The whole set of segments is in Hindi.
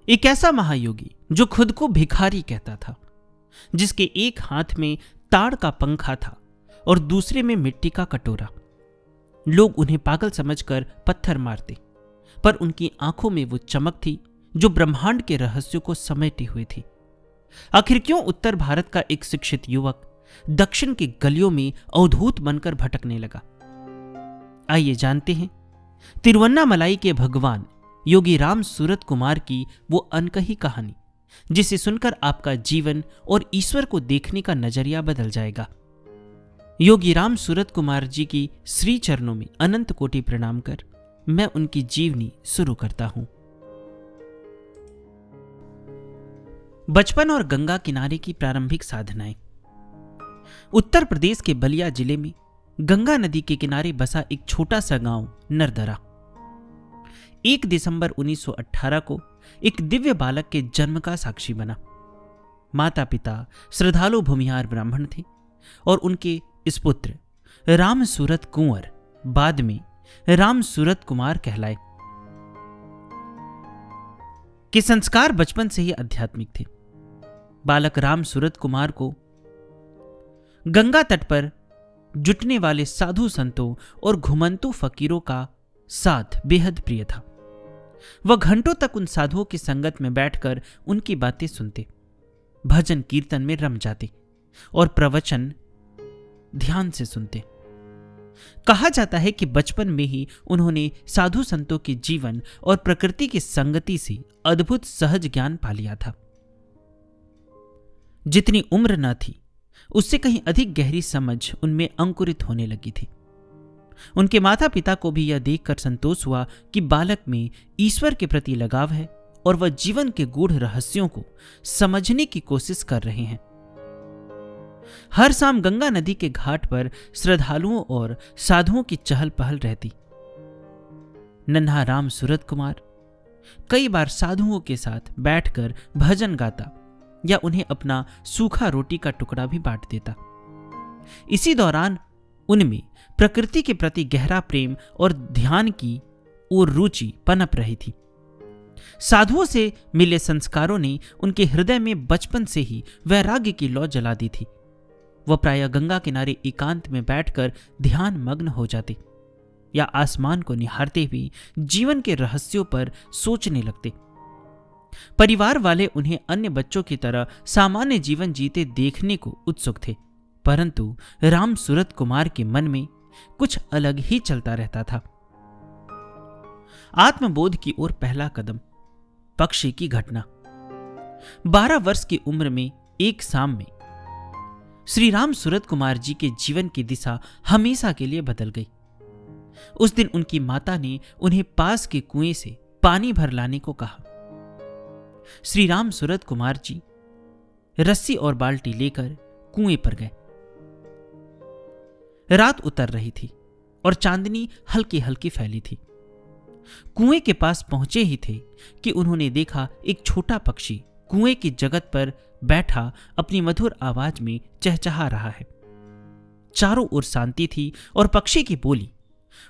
एक ऐसा महायोगी जो खुद को भिखारी कहता था, जिसके एक हाथ में ताड़ का पंखा था और दूसरे में मिट्टी का कटोरा। लोग उन्हें पागल समझकर पत्थर मारते, पर उनकी आंखों में वो चमक थी जो ब्रह्मांड के रहस्यों को समेटे हुए थी। आखिर क्यों उत्तर भारत का एक शिक्षित युवक दक्षिण की गलियों में अवधूत बनकर भटकने लगा? आइए जानते हैं तिरुवन्नामलाई के भगवान योगी राम सूरत कुमार की वो अनकही कहानी, जिसे सुनकर आपका जीवन और ईश्वर को देखने का नजरिया बदल जाएगा। योगी राम सूरत कुमार जी की श्री चरणों में अनंत कोटि प्रणाम कर मैं उनकी जीवनी शुरू करता हूं। बचपन और गंगा किनारे की प्रारंभिक साधनाएं। उत्तर प्रदेश के बलिया जिले में गंगा नदी के किनारे बसा एक छोटा सा गांव नरदरा 1 दिसंबर 1918 को एक दिव्य बालक के जन्म का साक्षी बना। माता पिता श्रद्धालु भूमिहार ब्राह्मण थे और उनके इस पुत्र राम सूरत कुंवर बाद में राम सूरत कुमार कहलाए के संस्कार बचपन से ही आध्यात्मिक थे। बालक राम सूरत कुमार को गंगा तट पर जुटने वाले साधु संतों और घुमंतु फकीरों का साथ बेहद प्रिय था। वह घंटों तक उन साधुओं की संगत में बैठकर उनकी बातें सुनते, भजन कीर्तन में रम जाते और प्रवचन ध्यान से सुनते। कहा जाता है कि बचपन में ही उन्होंने साधु संतों के जीवन और प्रकृति की संगति से अद्भुत सहज ज्ञान पा लिया था। जितनी उम्र न थी, उससे कहीं अधिक गहरी समझ उनमें अंकुरित होने लगी थी। उनके माता पिता को भी यह देखकर संतोष हुआ कि बालक में ईश्वर के प्रति लगाव है और वह जीवन के गूढ़ रहस्यों को समझने की कोशिश कर रहे हैं। हर शाम गंगा नदी के घाट पर श्रद्धालुओं और साधुओं की चहल पहल रहती। नन्हा राम सूरत कुमार कई बार साधुओं के साथ बैठकर भजन गाता या उन्हें अपना सूखा रोटी का टुकड़ा भी बांट देता। इसी दौरान उनमें प्रकृति के प्रति गहरा प्रेम और ध्यान की ओर रुचि पनप रही थी। साधुओं से मिले संस्कारों ने उनके हृदय में बचपन से ही वैराग्य की लौ जला दी थी। वह प्रायः गंगा किनारे एकांत में बैठकर ध्यान मग्न हो जाते या आसमान को निहारते हुए जीवन के रहस्यों पर सोचने लगते। परिवार वाले उन्हें अन्य बच्चों की तरह सामान्य जीवन जीते देखने को उत्सुक थे, परंतु राम सूरत कुमार के मन में कुछ अलग ही चलता रहता था। आत्मबोध की ओर पहला कदम। पक्षी की घटना। 12 वर्ष की उम्र में एक शाम में श्री राम सूरत कुमार जी के जीवन की दिशा हमेशा के लिए बदल गई। उस दिन उनकी माता ने उन्हें पास के कुएं से पानी भर लाने को कहा। श्री राम सूरत कुमार जी रस्सी और बाल्टी लेकर कुएं पर गए। रात उतर रही थी और चांदनी हल्की हल्की फैली थी। कुएं के पास पहुंचे ही थे कि उन्होंने देखा एक छोटा पक्षी कुएं की जगत पर बैठा अपनी मधुर आवाज में चहचहा रहा है। चारों ओर शांति थी और पक्षी की बोली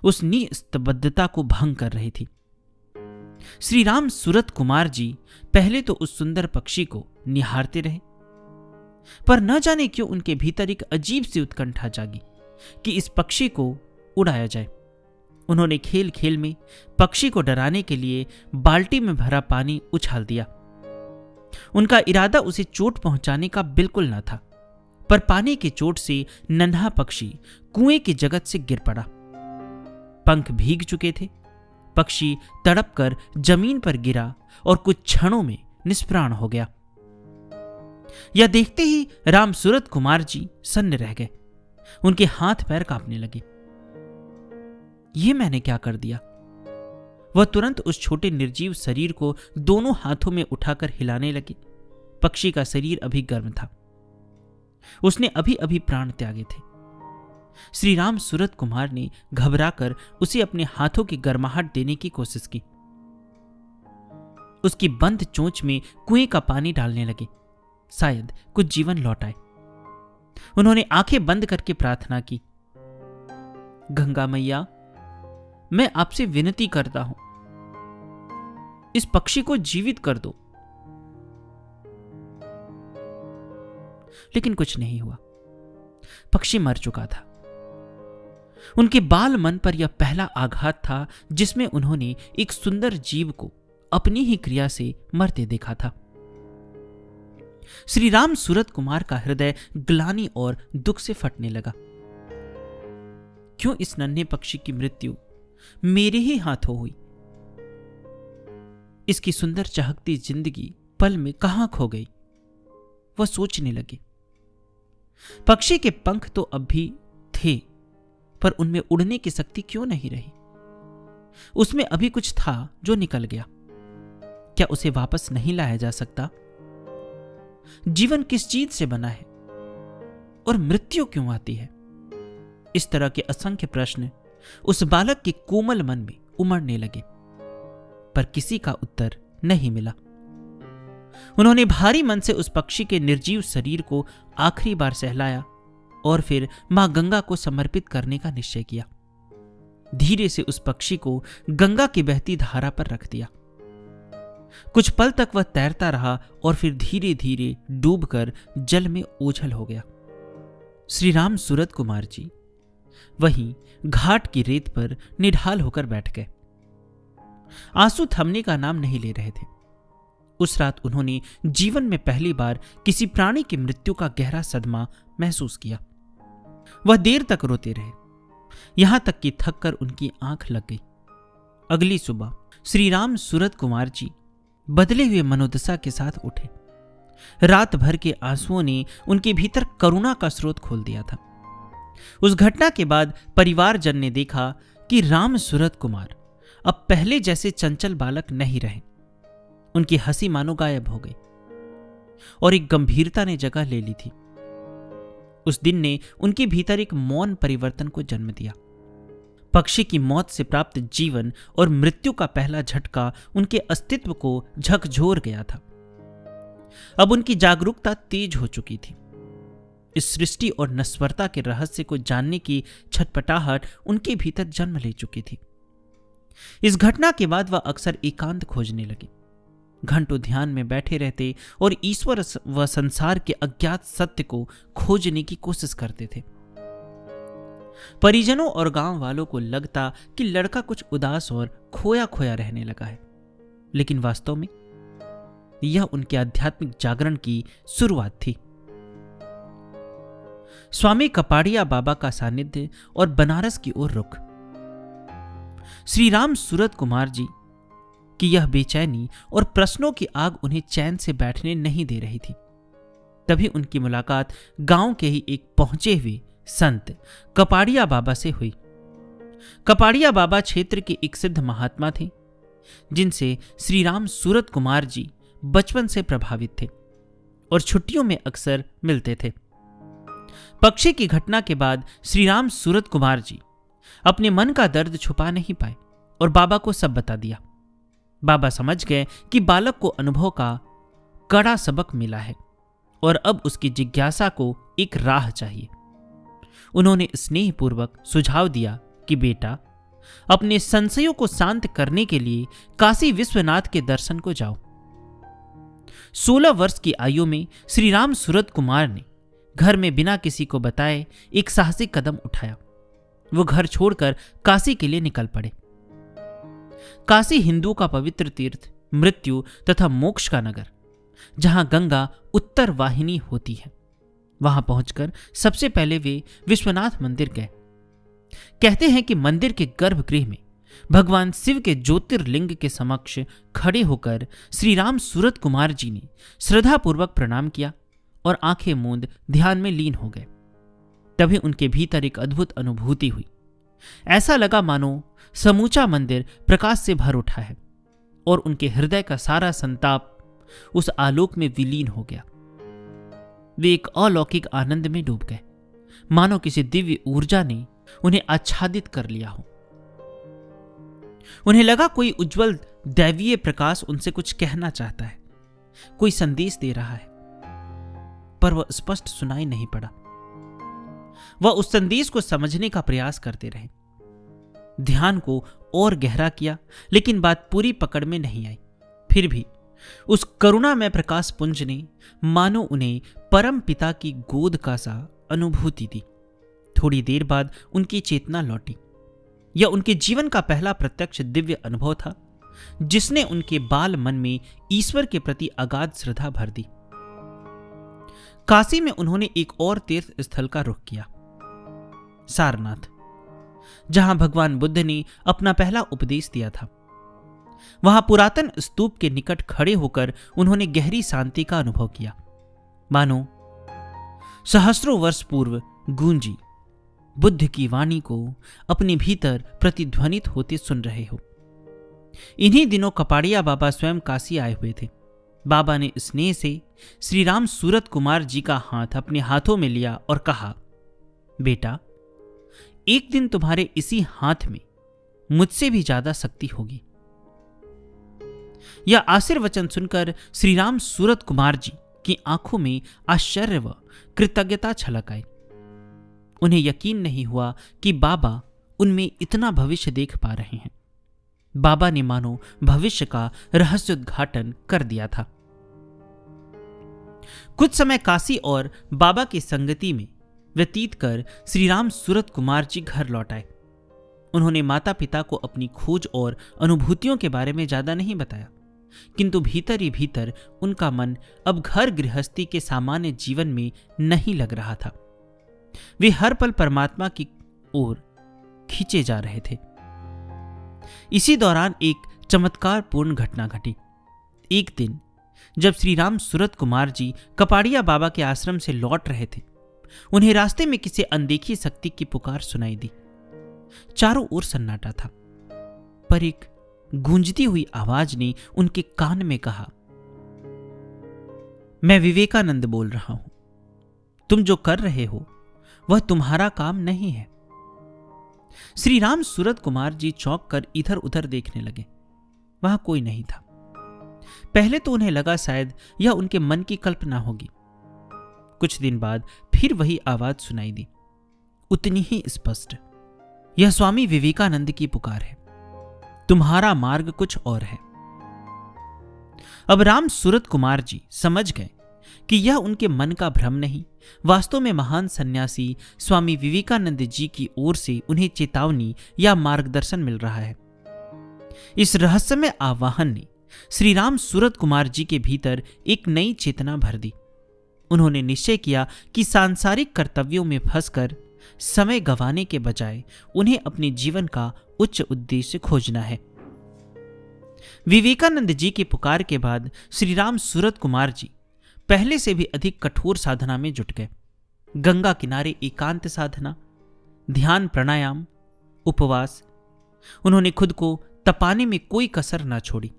उस निस्तब्धता को भंग कर रही थी। श्री राम सूरत कुमार जी पहले तो उस सुंदर पक्षी को निहारते रहे, पर न जाने क्यों उनके भीतर एक अजीब सी उत्कंठा जागी कि इस पक्षी को उड़ाया जाए। उन्होंने खेल खेल में पक्षी को डराने के लिए बाल्टी में भरा पानी उछाल दिया। उनका इरादा उसे चोट पहुंचाने का बिल्कुल न था, पर पानी की चोट से नन्हा पक्षी कुएं की जगत से गिर पड़ा। पंख भीग चुके थे। पक्षी तड़प कर जमीन पर गिरा और कुछ क्षणों में निष्प्राण हो गया। यह देखते ही राम सूरत कुमार जी सन्न रह गए। उनके हाथ पैर कांपने लगे। यह मैंने क्या कर दिया? वह तुरंत उस छोटे निर्जीव शरीर को दोनों हाथों में उठाकर हिलाने लगे। पक्षी का शरीर अभी गर्म था। उसने अभी अभी प्राण त्यागे थे। श्री राम सूरत कुमार ने घबराकर उसे अपने हाथों की गर्माहट देने की कोशिश की। उसकी बंद चोंच में कुएं का पानी डालने लगे, शायद कुछ जीवन लौट आए। उन्होंने आंखें बंद करके प्रार्थना की, गंगा मैया, मैं आपसे विनती करता हूं, इस पक्षी को जीवित कर दो लेकिन कुछ नहीं हुआ। पक्षी मर चुका था। उनके बाल मन पर यह पहला आघात था जिसमें उन्होंने एक सुंदर जीव को अपनी ही क्रिया से मरते देखा था। श्री राम सूरत कुमार का हृदय ग्लानि और दुख से फटने लगा। क्यों इस नन्हे पक्षी की मृत्यु मेरे ही हाथों हुई? इसकी सुंदर चहकती जिंदगी पल में कहां खो गई? वह सोचने लगे। पक्षी के पंख तो अब भी थे, पर उनमें उड़ने की शक्ति क्यों नहीं रही? उसमें अभी कुछ था जो निकल गया। क्या उसे वापस नहीं लाया जा सकता? जीवन किस चीज से बना है और मृत्यु क्यों आती है? इस तरह के असंख्य प्रश्न उस बालक के कोमल मन में उमड़ने लगे, पर किसी का उत्तर नहीं मिला। उन्होंने भारी मन से उस पक्षी के निर्जीव शरीर को आखिरी बार सहलाया और फिर मां गंगा को समर्पित करने का निश्चय किया। धीरे से उस पक्षी को गंगा की बहती धारा पर रख दिया। कुछ पल तक वह तैरता रहा और फिर धीरे धीरे डूबकर जल में ओझल हो गया। श्री राम सूरत कुमार जी वहीं घाट की रेत पर निढाल होकर बैठ गए। आंसू थमने का नाम नहीं ले रहे थे। उस रात उन्होंने जीवन में पहली बार किसी प्राणी की मृत्यु का गहरा सदमा महसूस किया। वह देर तक रोते रहे, यहां तक कि थककर उनकी आंख लग गई। अगली सुबह श्री राम सूरत कुमार जी बदले हुए मनोदशा के साथ उठे। रात भर के आंसुओं ने उनके भीतर करुणा का स्रोत खोल दिया था। उस घटना के बाद परिवारजन ने देखा कि राम सूरत कुमार अब पहले जैसे चंचल बालक नहीं रहे। उनकी हंसी मानो गायब हो गई और एक गंभीरता ने जगह ले ली थी। उस दिन ने उनके भीतर एक मौन परिवर्तन को जन्म दिया। पक्षी की मौत से प्राप्त जीवन और मृत्यु का पहला झटका उनके अस्तित्व को झकझोर गया था। अब उनकी जागरूकता तेज हो चुकी थी। इस सृष्टि और नश्वरता के रहस्य को जानने की छटपटाहट उनके भीतर जन्म ले चुकी थी। इस घटना के बाद वह अक्सर एकांत खोजने लगे। घंटों ध्यान में बैठे रहते और ईश्वर व संसार के अज्ञात सत्य को खोजने की कोशिश करते थे। परिजनों और गांव वालों को लगता कि लड़का कुछ उदास और खोया खोया रहने लगा है, लेकिन वास्तव में यह उनके आध्यात्मिक जागरण की शुरुआत थी। स्वामी कपाड़िया बाबा का सानिध्य और बनारस की ओर रुख। श्री राम सूरत कुमार जी की यह बेचैनी और प्रश्नों की आग उन्हें चैन से बैठने नहीं दे रही थी। तभी उनकी मुलाकात गांव के ही एक पहुंचे हुए संत कपाड़िया बाबा से हुई। कपाड़िया बाबा क्षेत्र के एक सिद्ध महात्मा थे, जिनसे श्री राम सूरत कुमार जी बचपन से प्रभावित थे और छुट्टियों में अक्सर मिलते थे। पक्षी की घटना के बाद श्री राम सूरत कुमार जी अपने मन का दर्द छुपा नहीं पाए और बाबा को सब बता दिया। बाबा समझ गए कि बालक को अनुभव का कड़ा सबक मिला है और अब उसकी जिज्ञासा को एक राह चाहिए। उन्होंने स्नेहपूर्वक सुझाव दिया कि बेटा, अपने संशयों को शांत करने के लिए काशी विश्वनाथ के दर्शन को जाओ। 16 वर्ष की आयु में श्री राम सूरत कुमार ने घर में बिना किसी को बताए एक साहसिक कदम उठाया। वो घर छोड़कर काशी के लिए निकल पड़े। काशी हिंदुओं का पवित्र तीर्थ, मृत्यु तथा मोक्ष का नगर, जहां गंगा उत्तर वाहिनी होती है। वहां पहुंचकर सबसे पहले वे विश्वनाथ मंदिर गए। कहते हैं कि मंदिर के गर्भगृह में भगवान शिव के ज्योतिर्लिंग के समक्ष खड़े होकर श्री राम सूरत कुमार जी ने श्रद्धापूर्वक प्रणाम किया और आंखें मूंद ध्यान में लीन हो गए। तभी उनके भीतर एक अद्भुत अनुभूति हुई। ऐसा लगा मानो समूचा मंदिर प्रकाश से भर उठा है और उनके हृदय का सारा संताप उस आलोक में विलीन हो गया। वे एक अलौकिक आनंद में डूब गए, मानो किसी दिव्य ऊर्जा ने उन्हें आच्छादित कर लिया हो। उन्हें लगा कोई उज्जवल दैवीय प्रकाश उनसे कुछ कहना चाहता है, कोई संदेश दे रहा है, पर वह स्पष्ट सुनाई नहीं पड़ा। वह उस संदेश को समझने का प्रयास करते रहे, ध्यान को और गहरा किया, लेकिन बात पूरी पकड़ में नहीं आई। फिर भी उस करुणा में प्रकाश पुंज ने मानो उन्हें परम पिता की गोद का सा अनुभूति दी। थोड़ी देर बाद उनकी चेतना लौटी। यह उनके जीवन का पहला प्रत्यक्ष दिव्य अनुभव था, जिसने उनके बाल मन में ईश्वर के प्रति अगाध श्रद्धा भर दी। काशी में उन्होंने एक और तीर्थ स्थल का रुख किया, सारनाथ, जहां भगवान बुद्ध ने अपना पहला उपदेश दिया था। वहां पुरातन स्तूप के निकट खड़े होकर उन्होंने गहरी शांति का अनुभव किया, मानो सहस्रों वर्ष पूर्व गूंजी बुद्ध की वाणी को अपने भीतर प्रतिध्वनित होते सुन रहे हो। इन्हीं दिनों कपाड़िया बाबा स्वयं काशी आए हुए थे। बाबा ने स्नेह से श्री राम सूरत कुमार जी का हाथ अपने हाथों में लिया और कहा, बेटा, एक दिन तुम्हारे इसी हाथ में मुझसे भी ज्यादा शक्ति होगी। यह आशीर्वचन सुनकर श्री राम सूरत कुमार जी की आंखों में आश्चर्य व कृतज्ञता छलक आई। उन्हें यकीन नहीं हुआ कि बाबा उनमें इतना भविष्य देख पा रहे हैं। बाबा ने मानो भविष्य का रहस्योद्घाटन कर दिया था। कुछ समय काशी और बाबा की संगति में व्यतीत कर श्री राम सूरत कुमार जी घर लौट आए। उन्होंने माता पिता को अपनी खोज और अनुभूतियों के बारे में ज्यादा नहीं बताया, किंतु भीतर ही भीतर उनका मन अब घर गृहस्थी के सामान्य जीवन में नहीं लग रहा था। वे हर पल परमात्मा की ओर खींचे जा रहे थे। इसी दौरान एक चमत्कारपूर्ण घटना घटी। एक दिन जब श्री राम सूरत कुमार जी कपाड़िया बाबा के आश्रम से लौट रहे थे, उन्हें रास्ते में किसी अनदेखी शक्ति की पुकार सुनाई दी। चारों ओर सन्नाटा था, पर एक गूंजती हुई आवाज ने उनके कान में कहा, मैं विवेकानंद बोल रहा हूं। तुम जो कर रहे हो वह तुम्हारा काम नहीं है। श्री राम सूरत कुमार जी चौंक कर इधर उधर देखने लगे। वहां कोई नहीं था। पहले तो उन्हें लगा शायद यह उनके मन की कल्पना होगी। कुछ दिन बाद फिर वही आवाज सुनाई दी, उतनी ही स्पष्ट। यह स्वामी विवेकानंद की पुकार है, तुम्हारा मार्ग कुछ और है। अब राम सूरत कुमार जी समझ गए कि यह उनके मन का भ्रम नहीं, वास्तव में महान सन्यासी स्वामी विवेकानंद जी की ओर से उन्हें चेतावनी या मार्गदर्शन मिल रहा है। इस रहस्यमय आवाहन ने श्री राम सूरत कुमार जी के भीतर एक नई चेतना भर दी। उन्होंने निश्चय किया कि सांसारिक कर्तव्यों में फंसकर समय गंवाने के बजाय उन्हें अपने जीवन का उच्च उद्देश्य खोजना है। विवेकानंद जी की पुकार के बाद श्री राम सूरत कुमार जी पहले से भी अधिक कठोर साधना में जुट गए। गंगा किनारे एकांत साधना, ध्यान, प्राणायाम, उपवास। उन्होंने खुद को तपाने में कोई कसर न छोड़ी।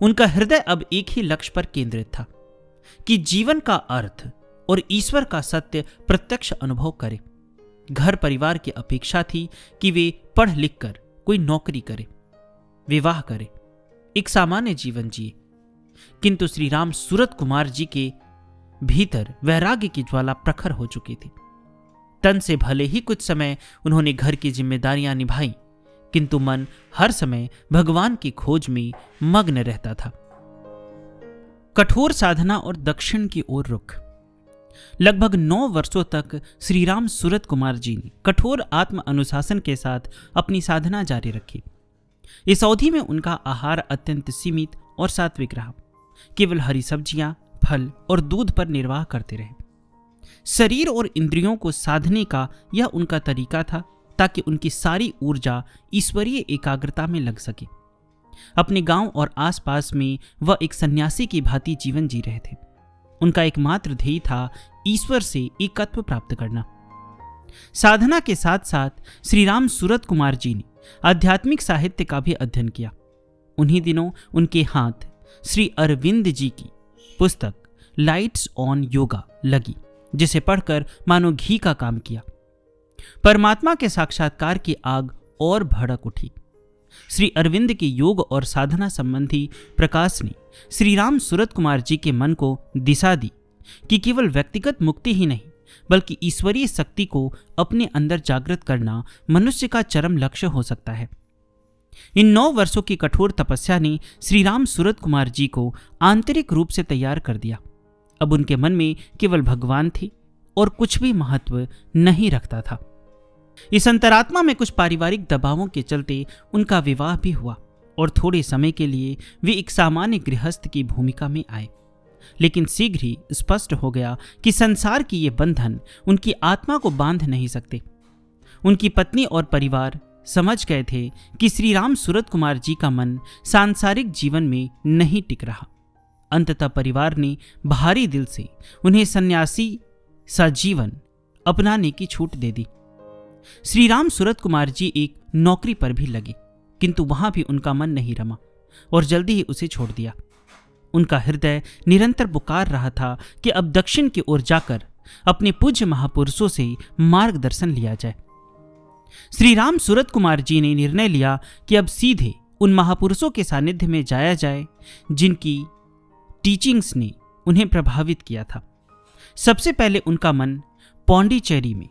उनका हृदय अब एक ही लक्ष्य पर केंद्रित था कि जीवन का अर्थ और ईश्वर का सत्य प्रत्यक्ष अनुभव करे। घर परिवार की अपेक्षा थी कि वे पढ़ लिख कर कोई नौकरी करे, विवाह करे, एक सामान्य जीवन जिए। किंतु श्री राम सूरत कुमार जी के भीतर वैराग्य की ज्वाला प्रखर हो चुकी थी। तन से भले ही कुछ समय उन्होंने घर की जिम्मेदारियां निभाई, किंतु मन हर समय भगवान की खोज में मग्न रहता था। कठोर साधना और दक्षिण की ओर रुख। लगभग 9 वर्षों तक श्री राम सूरत कुमार जी ने कठोर आत्म अनुशासन के साथ अपनी साधना जारी रखी। इस अवधि में उनका आहार अत्यंत सीमित और सात्विक रहा। केवल हरी सब्जियां, फल और दूध पर निर्वाह करते रहे। शरीर और इंद्रियों को साधने का यह उनका तरीका था, ताकि उनकी सारी ऊर्जा ईश्वरीय एकाग्रता में लग सके। अपने गांव और आसपास में वह एक सन्यासी की भांति जीवन जी रहे थे। उनका एकमात्र ध्येय था ईश्वर से एकत्व प्राप्त करना। साधना के साथ साथ श्री राम सूरत कुमार जी ने आध्यात्मिक साहित्य का भी अध्ययन किया। उन्हीं दिनों उनके हाथ श्री अरविंद जी की पुस्तक लाइट्स ऑन योगा लगी, जिसे पढ़कर मानो घी का काम किया। परमात्मा के साक्षात्कार की आग और भड़क उठी। श्री अरविंद के योग और साधना संबंधी प्रकाश ने श्री राम सूरत कुमार जी के मन को दिशा दी कि केवल व्यक्तिगत मुक्ति ही नहीं, बल्कि ईश्वरीय शक्ति को अपने अंदर जागृत करना मनुष्य का चरम लक्ष्य हो सकता है। इन 9 वर्षों की कठोर तपस्या ने श्री राम सूरत कुमार जी को आंतरिक रूप से तैयार कर दिया। अब उनके मन में केवल भगवान थे और कुछ भी महत्व नहीं रखता था। इस अंतरात्मा में कुछ पारिवारिक दबावों के चलते उनका विवाह भी हुआ और थोड़े समय के लिए वे एक सामान्य गृहस्थ की भूमिका में आए। लेकिन शीघ्र ही स्पष्ट हो गया कि संसार की ये बंधन उनकी आत्मा को बांध नहीं सकते। उनकी पत्नी और परिवार समझ गए थे कि श्री राम सूरत कुमार जी का मन सांसारिक जीवन में नहीं टिक रहा। अंततः परिवार ने भारी दिल से उन्हें सन्यासी सा जीवन अपनाने की छूट दे दी। श्री राम सूरत कुमार जी एक नौकरी पर भी लगे, किंतु वहां भी उनका मन नहीं रमा और जल्दी ही उसे छोड़ दिया। उनका हृदय निरंतर पुकार रहा था कि अब दक्षिण की ओर जाकर अपने पूज्य महापुरुषों से मार्गदर्शन लिया जाए। श्री राम सूरत कुमार जी ने निर्णय लिया कि अब सीधे उन महापुरुषों के सानिध्य में जाया जाए जिनकी टीचिंग्स ने उन्हें प्रभावित किया था। सबसे पहले उनका मन पौंडीचेरी में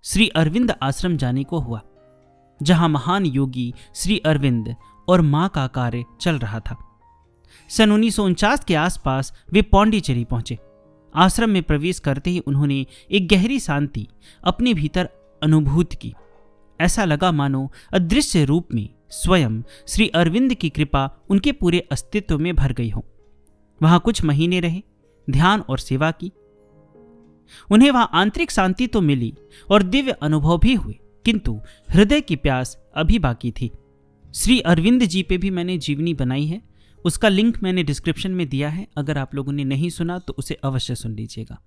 श्री अरविंद आश्रम जाने को हुआ, जहां महान योगी श्री अरविंद और मां का कार्य चल रहा था। सन 1949 के आसपास वे पौंडीचेरी पहुंचे। आश्रम में प्रवेश करते ही उन्होंने एक गहरी शांति अपने भीतर अनुभूत की। ऐसा लगा मानो अदृश्य रूप में स्वयं श्री अरविंद की कृपा उनके पूरे अस्तित्व में भर गई हो। वहां कुछ महीने रहे, ध्यान और सेवा की। उन्हें वहां आंतरिक शांति तो मिली और दिव्य अनुभव भी हुए, किंतु हृदय की प्यास अभी बाकी थी। श्री अरविंद जी पे भी मैंने जीवनी बनाई है, उसका लिंक मैंने डिस्क्रिप्शन में दिया है। अगर आप लोगों ने नहीं सुना तो उसे अवश्य सुन लीजिएगा।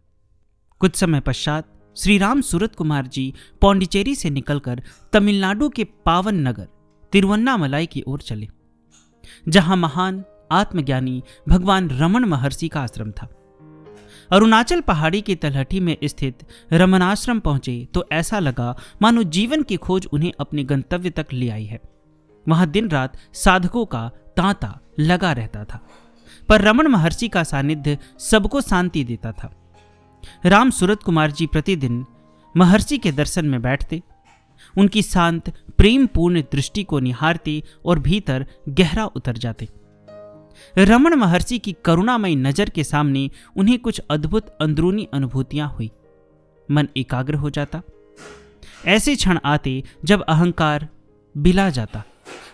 कुछ समय पश्चात श्री राम सूरत कुमार जी पौंडीचेरी से निकलकर तमिलनाडु के पावन नगर तिरुवन्नामलाई की ओर चले, जहां महान आत्मज्ञानी भगवान रमण महर्षि का आश्रम था। अरुणाचल पहाड़ी की तलहटी में स्थित रमणाश्रम पहुंचे तो ऐसा लगा मानो जीवन की खोज उन्हें अपने गंतव्य तक ले आई है। वहां दिन रात साधकों का तांता लगा रहता था, पर रमण महर्षि का सानिध्य सबको शांति देता था। राम सूरत कुमार जी प्रतिदिन महर्षि के दर्शन में बैठते, उनकी शांत प्रेमपूर्ण दृष्टि को निहारते और भीतर गहरा उतर जाते। रमण महर्षि की करुणामयी नजर के सामने उन्हें कुछ अद्भुत अंदरूनी अनुभूतियां हुई। मन एकाग्र हो जाता। ऐसे क्षण आते जब अहंकार बिला जाता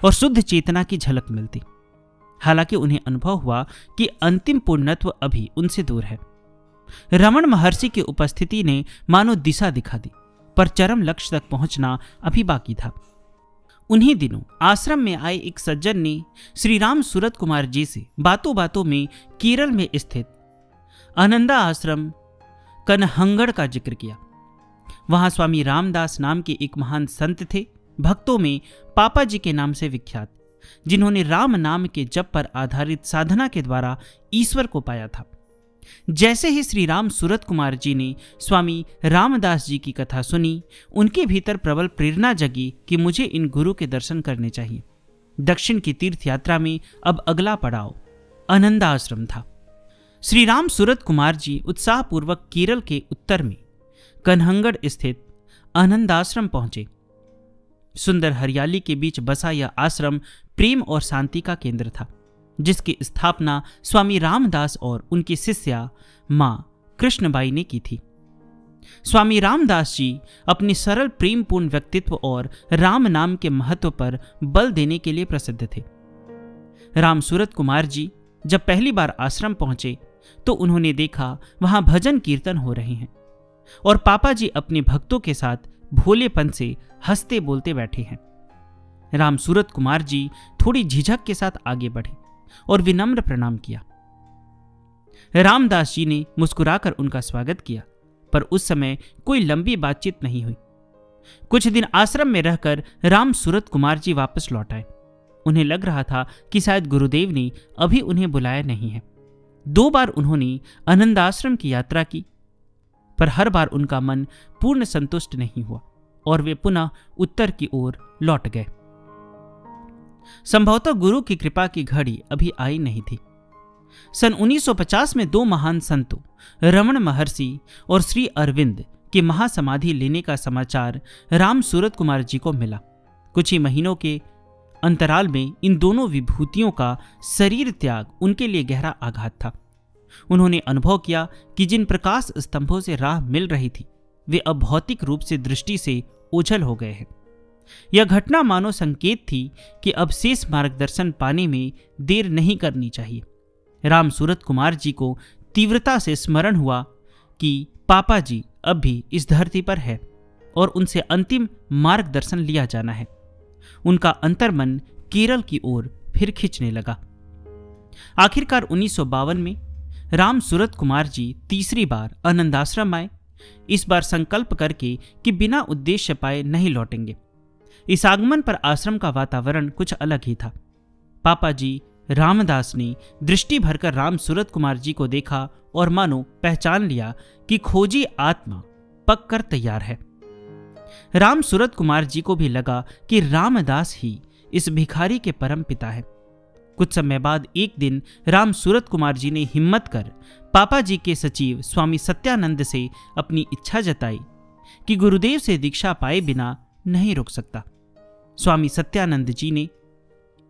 और शुद्ध चेतना की झलक मिलती। हालांकि उन्हें अनुभव हुआ कि अंतिम पूर्णत्व अभी उनसे दूर है। रमण महर्षि की उपस्थिति ने मानो दिशा दिखा दी, पर चरम लक्ष्य तक पहुंचना अभी बाकी था। उन्हीं दिनों आश्रम में आए एक सज्जन ने श्री राम सूरत कुमार जी से बातों बातों में केरल में स्थित आनंदा आश्रम कनहंगड़ का जिक्र किया। वहां स्वामी रामदास नाम के एक महान संत थे, भक्तों में पापा जी के नाम से विख्यात, जिन्होंने राम नाम के जप पर आधारित साधना के द्वारा ईश्वर को पाया था। जैसे ही श्री राम सूरत कुमार जी ने स्वामी रामदास जी की कथा सुनी, उनके भीतर प्रबल प्रेरणा जगी कि मुझे इन गुरु के दर्शन करने चाहिए। दक्षिण की तीर्थ यात्रा में अब अगला पड़ाव आनंदा आश्रम था। श्री राम सूरत कुमार जी उत्साहपूर्वक केरल के उत्तर में कनहंगड़ स्थित आनंदाश्रम पहुंचे। सुंदर हरियाली के बीच बसा यह आश्रम प्रेम और शांति का केंद्र था, जिसकी स्थापना स्वामी रामदास और उनकी शिष्या मां कृष्णबाई ने की थी। स्वामी रामदास जी अपने सरल प्रेमपूर्ण व्यक्तित्व और राम नाम के महत्व पर बल देने के लिए प्रसिद्ध थे। राम सूरत कुमार जी जब पहली बार आश्रम पहुंचे तो उन्होंने देखा वहां भजन कीर्तन हो रहे हैं और पापा जी अपने भक्तों के साथ भोलेपन से हंसते बोलते बैठे हैं। राम सूरत कुमार जी थोड़ी झिझक के साथ आगे बढ़े और विनम्र प्रणाम किया। रामदास जी ने मुस्कुराकर उनका स्वागत किया, पर उस समय कोई लंबी बातचीत नहीं हुई। कुछ दिन आश्रम में रहकर राम सूरत कुमार जी वापस लौट आए। उन्हें लग रहा था कि शायद गुरुदेव ने अभी उन्हें बुलाया नहीं है। 2 बार उन्होंने आनंदाश्रम की यात्रा की, पर हर बार उनका मन पूर्ण संतुष्ट नहीं हुआ और वे पुनः उत्तर की ओर लौट गए। संभवतः गुरु की कृपा की घड़ी अभी आई नहीं थी। सन 1950 में 2 महान संतों रमण महर्षि और श्री अरविंद की महासमाधि लेने का समाचार राम सूरत कुमार जी को मिला। कुछ ही महीनों के अंतराल में इन दोनों विभूतियों का शरीर त्याग उनके लिए गहरा आघात था। उन्होंने अनुभव किया कि जिन प्रकाश स्तंभों से राह मिल रही थी वे अब भौतिक रूप से दृष्टि से ओझल हो गए हैं। यह घटना मानो संकेत थी कि अब शेष मार्गदर्शन पाने में देर नहीं करनी चाहिए। राम सूरत कुमार जी को तीव्रता से स्मरण हुआ कि पापा जी अब भी इस धरती पर है और उनसे अंतिम मार्गदर्शन लिया जाना है। उनका अंतर्मन केरल की ओर फिर खींचने लगा। आखिरकार 1952 में राम सूरत कुमार जी तीसरी बार आनंदाश्रम आए, इस बार संकल्प करके कि बिना उद्देश्य पाए नहीं लौटेंगे। इस आगमन पर आश्रम का वातावरण कुछ अलग ही था। पापा जी रामदास ने दृष्टि भरकर राम सूरत कुमार जी को देखा और मानो पहचान लिया कि खोजी आत्मा पक कर तैयार है। राम सूरत कुमार जी को भी लगा कि रामदास ही इस भिखारी के परम पिता है। कुछ समय बाद एक दिन राम सूरत कुमार जी ने हिम्मत कर पापा जी के सचिव स्वामी सत्यानंद से अपनी इच्छा जताई कि गुरुदेव से दीक्षा पाए बिना नहीं रुक सकता। स्वामी सत्यानंद जी ने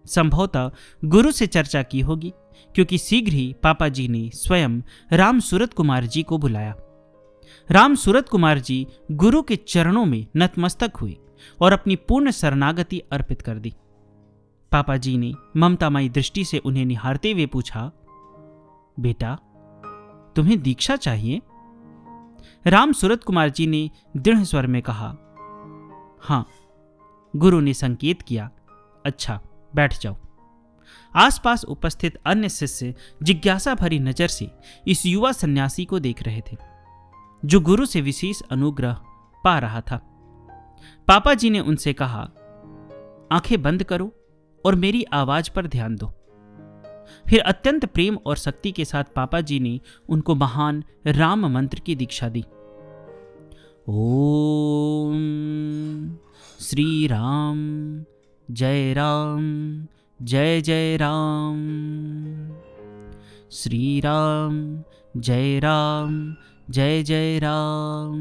संभवतः गुरु से चर्चा की होगी, क्योंकि शीघ्र ही पापा जी ने स्वयं राम सूरत कुमार जी को बुलाया। राम सूरत कुमार जी गुरु के चरणों में नतमस्तक हुए और अपनी पूर्ण शरणागति अर्पित कर दी। पापा जी ने ममतामयी दृष्टि से उन्हें निहारते हुए पूछा, बेटा तुम्हें दीक्षा चाहिए? राम सूरत कुमार जी ने दृढ़ स्वर में कहा, हां। गुरु ने संकेत किया, अच्छा बैठ जाओ। आसपास उपस्थित अन्य शिष्य जिज्ञासा भरी नजर से इस युवा सन्यासी को देख रहे थे, जो गुरु से विशेष अनुग्रह पा रहा था। पापा जी ने उनसे कहा, आंखें बंद करो और मेरी आवाज पर ध्यान दो। फिर अत्यंत प्रेम और शक्ति के साथ पापा जी ने उनको महान राम मंत्र की दीक्षा दी। ओम श्री राम जय जय राम, श्री राम जय जय राम।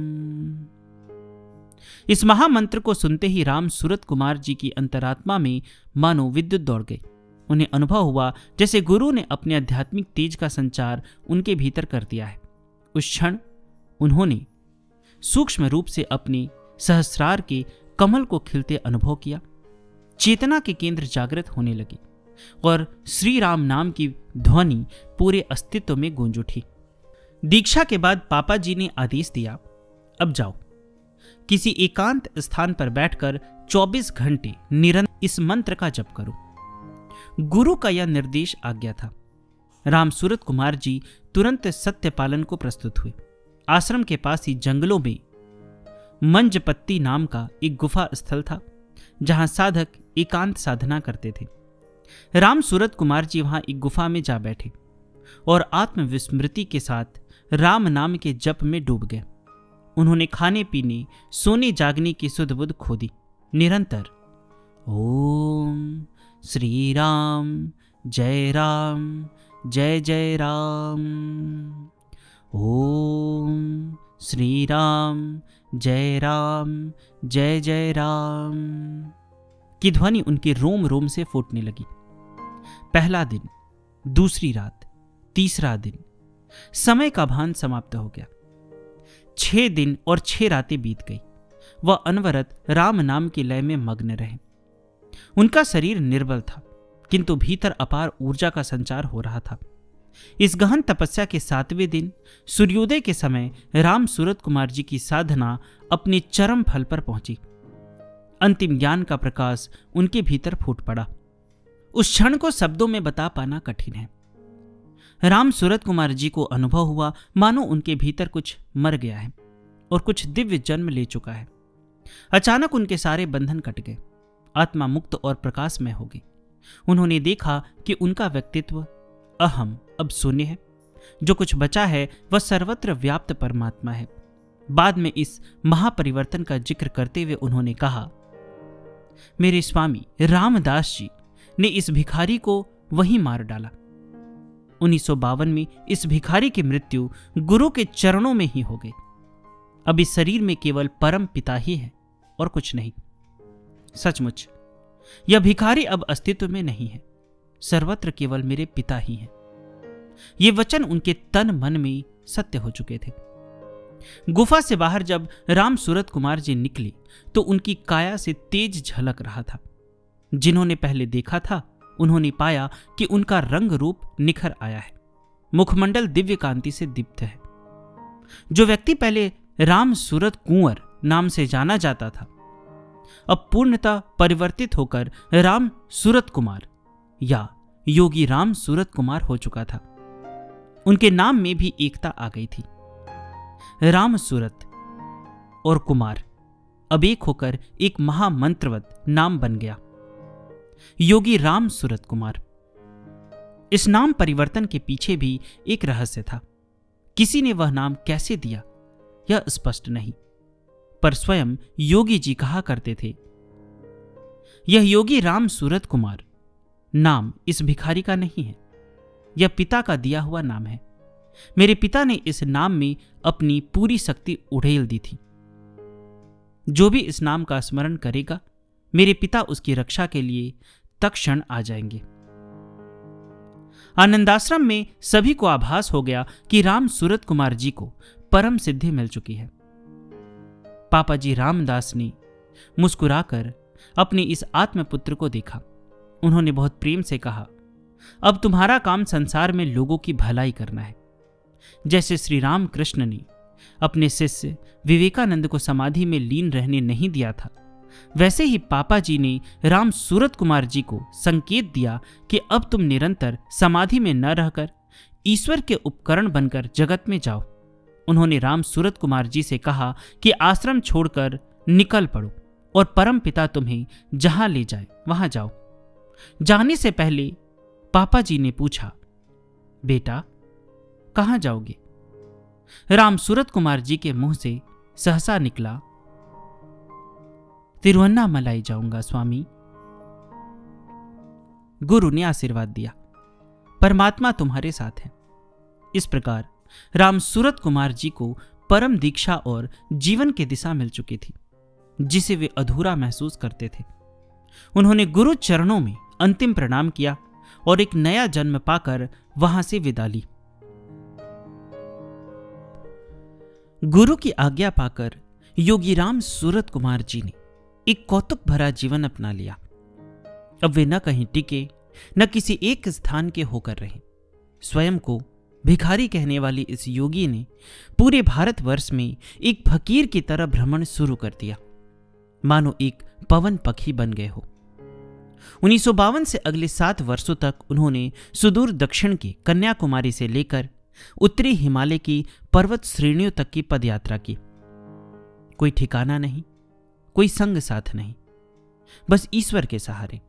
इस महामंत्र को सुनते ही राम सूरत कुमार जी की अंतरात्मा में मानो विद्युत दौड़ गई। उन्हें अनुभव हुआ जैसे गुरु ने अपने आध्यात्मिक तेज का संचार उनके भीतर कर दिया है। उस क्षण उन्होंने सूक्ष्म रूप से अपने सहस्रार के कमल को खिलते अनुभव किया। चेतना के केंद्र जागृत होने लगे और श्री राम नाम की ध्वनि पूरे अस्तित्व में गूंज उठी। दीक्षा के बाद पापा जी ने आदेश दिया, अब जाओ, किसी एकांत स्थान पर बैठकर 24 घंटे निरंतर इस मंत्र का जप करो। गुरु का यह निर्देश आज्ञा था। राम सूरत कुमार जी तुरंत सत्य पालन को प्रस्तुत हुए। आश्रम के पास ही जंगलों में मंजपत्ती नाम का एक गुफा स्थल था, जहां साधक एकांत साधना करते थे। राम सूरत कुमार जी वहां एक गुफा में जा बैठे और आत्मविस्मृति के साथ राम नाम के जप में डूब गए। उन्होंने खाने पीने सोने जागने की सुध बुध खो दी। निरंतर ओम श्री राम जय जय राम, ओम श्री राम जय जय राम की ध्वनि उनके रोम रोम से फूटने लगी। पहला दिन, दूसरी रात, तीसरा दिन, समय का भान समाप्त हो गया। 6 दिन और 6 रातें बीत गई। वह अनवरत राम नाम के लय में मग्न रहे। उनका शरीर निर्बल था, किंतु भीतर अपार ऊर्जा का संचार हो रहा था। इस गहन तपस्या के 7वें दिन सूर्योदय के समय राम सूरत कुमार जी की साधना अपने चरम फल पर पहुंची। अंतिम ज्ञान का प्रकाश उनके भीतर फूट पड़ा। उस क्षण को शब्दों में बता पाना कठिन है। राम सूरत कुमार जी को अनुभव हुआ मानो उनके भीतर कुछ मर गया है और कुछ दिव्य जन्म ले चुका है। अचानक उनके सारे बंधन कट गए। आत्मा मुक्त और प्रकाशमय हो गई। उन्होंने देखा कि उनका व्यक्तित्व अहम अब शून्य है। जो कुछ बचा है वह सर्वत्र व्याप्त परमात्मा है। बाद में इस महापरिवर्तन का जिक्र करते हुए उन्होंने कहा, मेरे स्वामी रामदास जी ने इस भिखारी को वहीं मार डाला। 1952 में इस भिखारी की मृत्यु गुरु के चरणों में ही हो गई। अब इस शरीर में केवल परम पिता ही है और कुछ नहीं। सचमुच यह भिखारी अब अस्तित्व में नहीं है। सर्वत्र केवल मेरे पिता ही हैं। ये वचन उनके तन मन में सत्य हो चुके थे। गुफा से बाहर जब राम सूरत कुमार जी निकले तो उनकी काया से तेज झलक रहा था। जिन्होंने पहले देखा था उन्होंने पाया कि उनका रंग रूप निखर आया है, मुखमंडल दिव्य कांति से दीप्त है। जो व्यक्ति पहले राम सूरत कुंवर नाम से जाना जाता था, अब पूर्णतः परिवर्तित होकर राम सूरत कुमार या योगी राम सूरत कुमार हो चुका था। उनके नाम में भी एकता आ गई थी। राम सूरत और कुमार अब एक होकर एक महामंत्रवत नाम बन गया, योगी राम सूरत कुमार। इस नाम परिवर्तन के पीछे भी एक रहस्य था। किसी ने वह नाम कैसे दिया यह स्पष्ट नहीं, पर स्वयं योगी जी कहा करते थे, यह योगी राम सूरत कुमार नाम इस भिखारी का नहीं है, यह पिता का दिया हुआ नाम है। मेरे पिता ने इस नाम में अपनी पूरी शक्ति उड़ेल दी थी। जो भी इस नाम का स्मरण करेगा, मेरे पिता उसकी रक्षा के लिए तत्क्षण आ जाएंगे। आनंदाश्रम में सभी को आभास हो गया कि राम सूरत कुमार जी को परम सिद्धि मिल चुकी है। पापा जी रामदास ने मुस्कुराकर अपने इस आत्मपुत्र को देखा। उन्होंने बहुत प्रेम से कहा, अब तुम्हारा काम संसार में लोगों की भलाई करना है। जैसे श्री राम कृष्ण ने अपने शिष्य विवेकानंद को समाधि में लीन रहने नहीं दिया था, वैसे ही पापा जी ने राम सूरत कुमार जी को संकेत दिया कि अब तुम निरंतर समाधि में न रहकर ईश्वर के उपकरण बनकर जगत में जाओ। उन्होंने राम सूरत कुमार जी से कहा कि आश्रम छोड़कर निकल पड़ो और परम पिता तुम्हें जहां ले जाए वहां जाओ। जाने से पहले पापा जी ने पूछा, बेटा कहां जाओगे? राम सूरत कुमार जी के मुंह से सहसा निकला, तिरुवन्नामलाई जाऊंगा स्वामी। गुरु ने आशीर्वाद दिया, परमात्मा तुम्हारे साथ है। इस प्रकार राम सूरत कुमार जी को परम दीक्षा और जीवन की दिशा मिल चुकी थी, जिसे वे अधूरा महसूस करते थे। उन्होंने गुरु चरणों में अंतिम प्रणाम किया और एक नया जन्म पाकर वहां से विदा ली। गुरु की आज्ञा पाकर योगी राम सूरत कुमार जी ने एक कौतुक भरा जीवन अपना लिया। अब वे न कहीं टिके न किसी एक स्थान के होकर रहे। स्वयं को भिखारी कहने वाली इस योगी ने पूरे भारतवर्ष में एक फकीर की तरह भ्रमण शुरू कर दिया, मानो एक पवन पक्षी बन गए हो। 1952 से अगले 7 वर्षों तक उन्होंने सुदूर दक्षिण के कन्याकुमारी से लेकर उत्तरी हिमालय की पर्वत श्रेणियों तक की पदयात्रा की। कोई ठिकाना नहीं, कोई संग साथ नहीं, बस ईश्वर के सहारे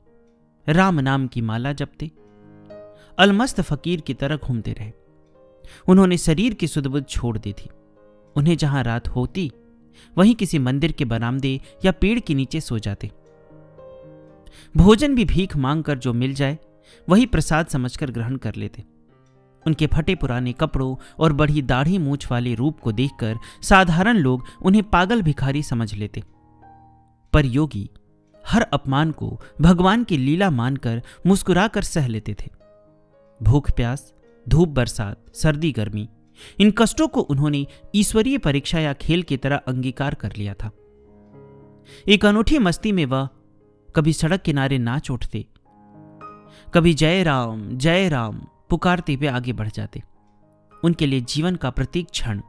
राम नाम की माला जपते अलमस्त फकीर की तरह घूमते रहे। उन्होंने शरीर की सुध-बुध छोड़ दी थी। उन्हें जहां रात होती वहीं किसी मंदिर के बरामदे या पेड़ के नीचे सो जाते। भोजन भी भीख मांगकर जो मिल जाए वही प्रसाद समझकर ग्रहण कर लेते। उनके फटे पुराने कपड़ों और बढ़ी दाढ़ी मूछ वाले रूप को देखकर साधारण लोग उन्हें पागल भिखारी समझ लेते, पर योगी हर अपमान को भगवान की लीला मानकर मुस्कुराकर सह लेते थे। भूख प्यास, धूप बरसात, सर्दी गर्मी, इन कष्टों को उन्होंने ईश्वरीय परीक्षा या खेल की तरह अंगीकार कर लिया था। एक अनूठी मस्ती में वह कभी सड़क किनारे नाच उठते, कभी जय राम पुकारते हुए आगे बढ़ जाते। उनके लिए जीवन का प्रत्येक क्षण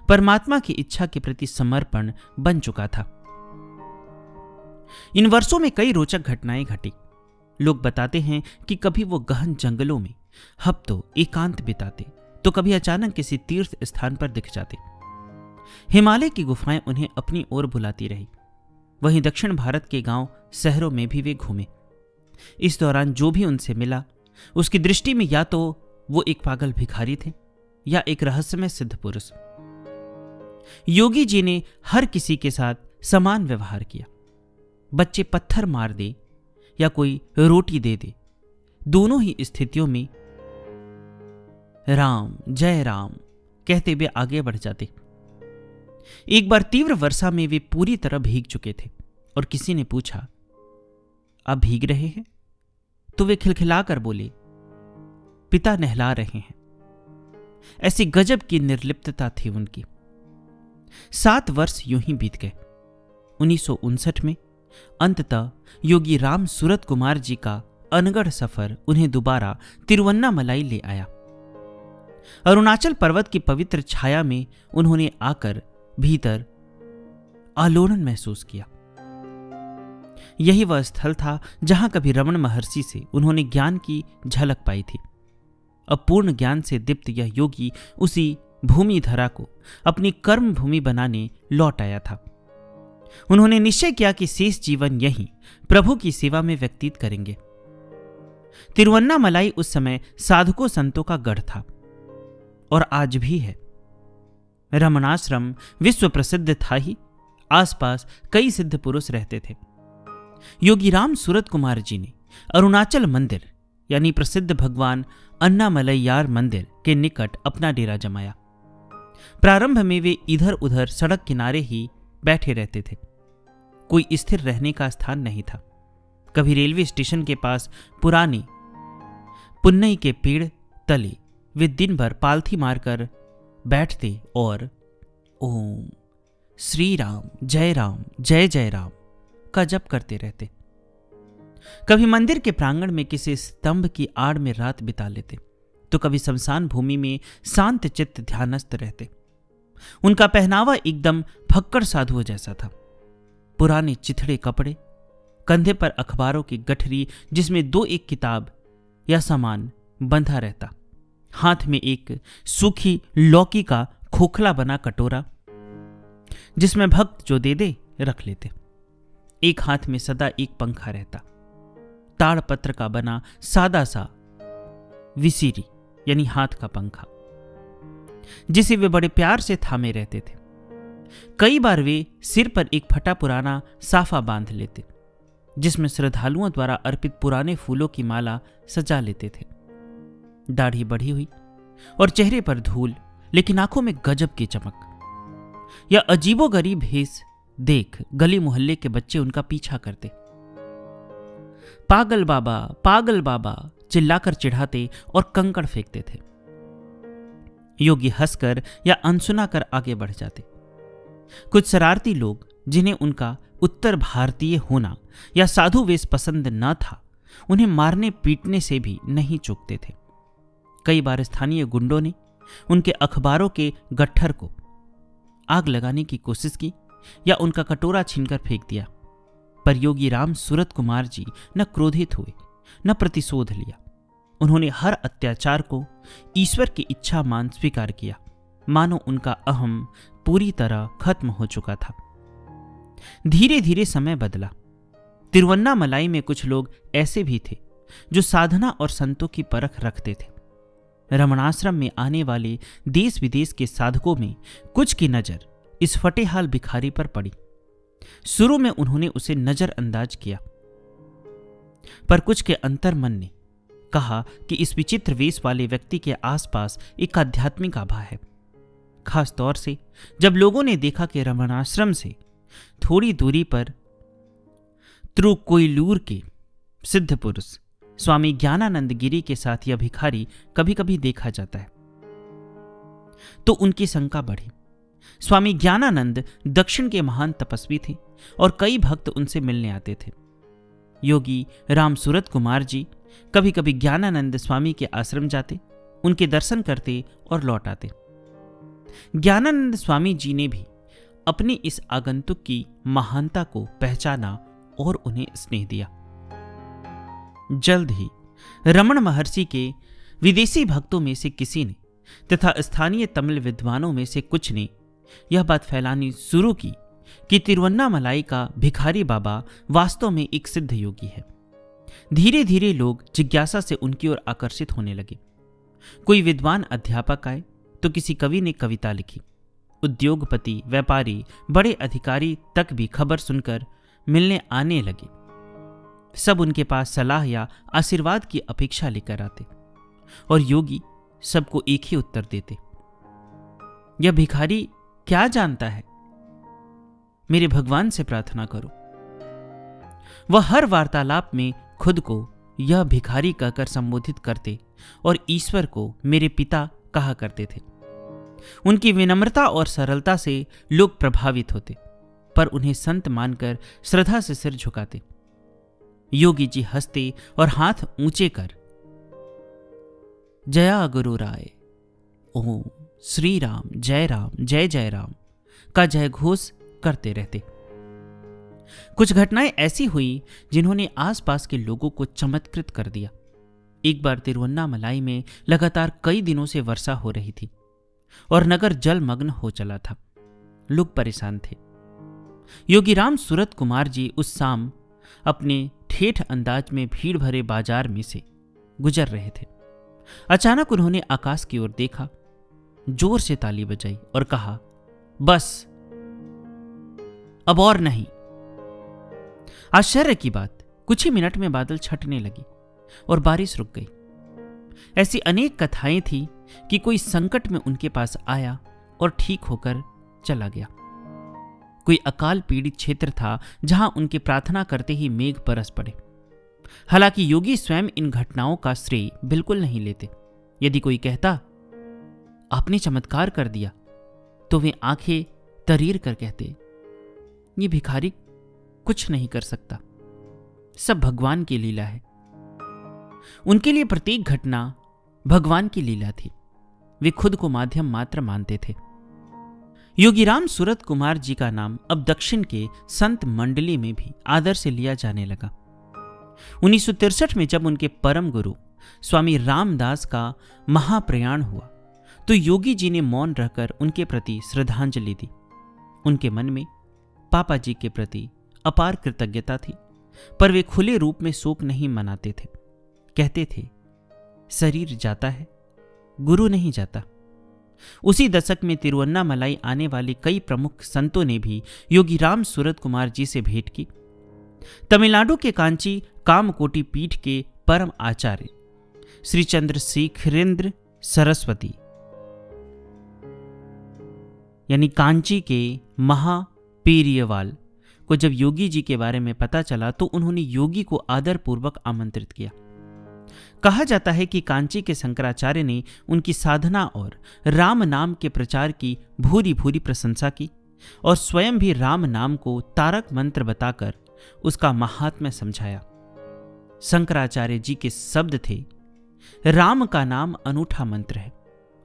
परमात्मा की इच्छा के प्रति समर्पण बन चुका था। इन वर्षों में कई रोचक घटनाएं घटी। लोग बताते हैं कि कभी वो गहन जंगलों में हफ्तों एकांत बिताते, तो कभी अचानक किसी तीर्थ स्थान पर दिख जाते। हिमालय की गुफाएं उन्हें अपनी ओर बुलाती रही। वहीं दक्षिण भारत के गांव शहरों में भी वे घूमे। इस दौरान जो भी उनसे मिला उसकी दृष्टि में या तो वो एक पागल भिखारी थे या एक रहस्यमय सिद्ध पुरुष। योगी जी ने हर किसी के साथ समान व्यवहार किया। बच्चे पत्थर मार दे या कोई रोटी दे दे, दोनों ही स्थितियों में राम जय राम कहते हुए आगे बढ़ जाते। एक बार तीव्र वर्षा में वे पूरी तरह भीग चुके थे और किसी ने पूछा, आप भीग रहे हैं? तो वे खिलखिलाकर बोले, पिता नहला रहे हैं। ऐसी गजब की निर्लिप्तता थी उनकी। 7 वर्ष यूं ही बीत गए। 1959 में अंततः योगी राम सूरत कुमार जी का अनगढ़ सफर उन्हें दोबारा तिरुवन्नामलाई ले आया। अरुणाचल पर्वत की पवित्र छाया में उन्होंने आकर भीतर आलोड़न महसूस किया। यही वह स्थल था जहां कभी रमण महर्षि से उन्होंने ज्ञान की झलक पाई थी। अब पूर्ण ज्ञान से दीप्त यह योगी उसी भूमि धरा को अपनी कर्म भूमि बनाने लौट आया था। उन्होंने निश्चय किया कि शेष जीवन यहीं प्रभु की सेवा में व्यतीत करेंगे। तिरुवन्नामलाई उस समय साधुकों संतों का गढ़ था और आज भी है। रमणाश्रम विश्व प्रसिद्ध था ही, आसपास कई सिद्ध पुरुष रहते थे। योगी राम सूरत कुमार जी ने अरुणाचल मंदिर यानी प्रसिद्ध भगवान अन्नामलैयार मंदिर के निकट अपना डेरा जमाया। प्रारंभ में वे इधर उधर सड़क किनारे ही बैठे रहते थे। कोई स्थिर रहने का स्थान नहीं था। कभी रेलवे स्टेशन के पास पुराने पुन्नई के पेड़ तले वे दिन भर पालथी मारकर बैठते और ओम श्री राम जय जय राम का जप करते रहते। कभी मंदिर के प्रांगण में किसी स्तंभ की आड़ में रात बिता लेते, तो कभी शमशान भूमि में शांत चित्त ध्यानस्थ रहते। उनका पहनावा एकदम फक्कड़ साधुओं जैसा था। पुराने चिथड़े कपड़े, कंधे पर अखबारों की गठरी जिसमें 2-1 किताब या सामान बंधा रहता, हाथ में एक सूखी लौकी का खोखला बना कटोरा जिसमें भक्त जो दे रख लेते। एक हाथ में सदा एक पंखा रहता, ताड़पत्र का बना सादा सा विसीरी यानी हाथ का पंखा, जिसे वे बड़े प्यार से थामे रहते थे। कई बार वे सिर पर एक फटा पुराना साफा बांध लेते, जिसमें श्रद्धालुओं द्वारा अर्पित पुराने फूलों की माला सजा लेते थे। दाढ़ी बढ़ी हुई और चेहरे पर धूल, लेकिन आंखों में गजब की चमक। यह अजीबोगरीब भेष देख गली मोहल्ले के बच्चे उनका पीछा करते, पागल बाबा चिल्लाकर चिढ़ाते और कंकड़ फेंकते थे। योगी हंसकर या अनसुना कर आगे बढ़ जाते। कुछ शरारती लोग, जिन्हें उनका उत्तर भारतीय होना या साधु वेश पसंद न था, उन्हें मारने पीटने से भी नहीं चूकते थे। कई बार स्थानीय गुंडों ने उनके अखबारों के गट्ठर को आग लगाने की कोशिश की या उनका कटोरा छीनकर फेंक दिया, पर योगी राम सूरत कुमार जी न क्रोधित हुए न प्रतिशोध लिया। उन्होंने हर अत्याचार को ईश्वर की इच्छा मान स्वीकार किया, मानो उनका अहम पूरी तरह खत्म हो चुका था। धीरे धीरे समय बदला। तिरुवन्नामलाई में कुछ लोग ऐसे भी थे जो साधना और संतों की परख रखते थे। रमणाश्रम में आने वाले देश विदेश के साधकों में कुछ की नजर इस फटेहाल भिखारी पर पड़ी। शुरू में उन्होंने उसे नजरअंदाज किया, पर कुछ के अंतर मन ने कहा कि इस विचित्र वेश वाले व्यक्ति के आसपास एक आध्यात्मिक आभा है। खास तौर से जब लोगों ने देखा कि रमणाश्रम से थोड़ी दूरी पर त्रुकोइलूर के सिद्ध पुरुष स्वामी ज्ञानानंद गिरी के साथ यह भिखारी कभी कभी देखा जाता है, तो उनकी शंका बढ़ी। स्वामी ज्ञानानंद दक्षिण के महान तपस्वी थे और कई भक्त उनसे मिलने आते थे। योगी राम सूरत कुमार जी कभी कभी ज्ञानानंद स्वामी के आश्रम जाते, उनके दर्शन करते और लौट आते। ज्ञानानंद स्वामी जी ने भी अपने इस आगंतुक की महानता को पहचाना और उन्हें स्नेह दिया। जल्द ही रमण महर्षि के विदेशी भक्तों में से किसी ने तथा स्थानीय तमिल विद्वानों में से कुछ ने यह बात फैलानी शुरू की कि तिरुवन्नामलाई का भिखारी बाबा वास्तव में एक सिद्ध योगी है। धीरे धीरे लोग जिज्ञासा से उनकी ओर आकर्षित होने लगे। कोई विद्वान अध्यापक आए तो किसी कवि ने कविता लिखी। उद्योगपति, व्यापारी, बड़े अधिकारी तक भी खबर सुनकर मिलने आने लगे। सब उनके पास सलाह या आशीर्वाद की अपेक्षा लेकर आते और योगी सबको एक ही उत्तर देते, यह भिखारी क्या जानता है, मेरे भगवान से प्रार्थना करो। वह हर वार्तालाप में खुद को यह भिखारी कहकर संबोधित करते और ईश्वर को मेरे पिता कहा करते थे। उनकी विनम्रता और सरलता से लोग प्रभावित होते, पर उन्हें संत मानकर श्रद्धा से सिर झुकाते। योगी जी हंसते और हाथ ऊंचे कर जया गुरु राय, ओम श्री राम, जय जय राम का जय घोष करते रहते। कुछ घटनाएं ऐसी हुई जिन्होंने आसपास के लोगों को चमत्कृत कर दिया। एक बार तिरुवन्नामलाई में लगातार कई दिनों से वर्षा हो रही थी और नगर जलमग्न हो चला था। लोग परेशान थे। योगी राम सूरत कुमार जी उस शाम अपने ठेठ अंदाज में भीड़ भरे बाजार में से गुजर रहे थे। अचानक उन्होंने आकाश की ओर देखा, जोर से ताली बजाई और कहा, बस अब और नहीं। आश्चर्य की बात, कुछ ही मिनट में बादल छटने लगी और बारिश रुक गई। ऐसी अनेक कथाएं थी कि कोई संकट में उनके पास आया और ठीक होकर चला गया। कोई अकाल पीड़ित क्षेत्र था जहां उनके प्रार्थना करते ही मेघ बरस पड़े। हालांकि योगी स्वयं इन घटनाओं का श्रेय बिल्कुल नहीं लेते। यदि कोई कहता आपने चमत्कार कर दिया, तो वे आंखें तरीर कर कहते, ये भिखारी कुछ नहीं कर सकता, सब भगवान की लीला है। उनके लिए प्रत्येक घटना भगवान की लीला थी। वे खुद को माध्यम मात्र मानते थे। योगी राम सूरत कुमार जी का नाम अब दक्षिण के संत मंडली में भी आदर से लिया जाने लगा। 1963 में जब उनके परम गुरु स्वामी रामदास का महाप्रयाण हुआ, तो योगी जी ने मौन रहकर उनके प्रति श्रद्धांजलि दी। उनके मन में पापा जी के प्रति अपार कृतज्ञता थी, पर वे खुले रूप में शोक नहीं मनाते थे। कहते थे, शरीर जाता है, गुरु नहीं जाता। उसी दशक में तिरुवन्नामलाई आने वाले कई प्रमुख संतों ने भी योगी राम सूरत कुमार जी से भेंट की। तमिलनाडु के कांची कामकोटि पीठ के परम आचार्य श्री चंद्रशेखरेंद्र सरस्वती यानी कांची के महापेरियवाल को जब योगी जी के बारे में पता चला, तो उन्होंने योगी को आदरपूर्वक आमंत्रित किया। कहा जाता है कि कांची के शंकराचार्य ने उनकी साधना और राम नाम के प्रचार की भूरी भूरी प्रशंसा की और स्वयं भी राम नाम को तारक मंत्र बताकर उसका महात्म्य समझाया। शंकराचार्य जी के शब्द थे, राम का नाम अनूठा मंत्र है,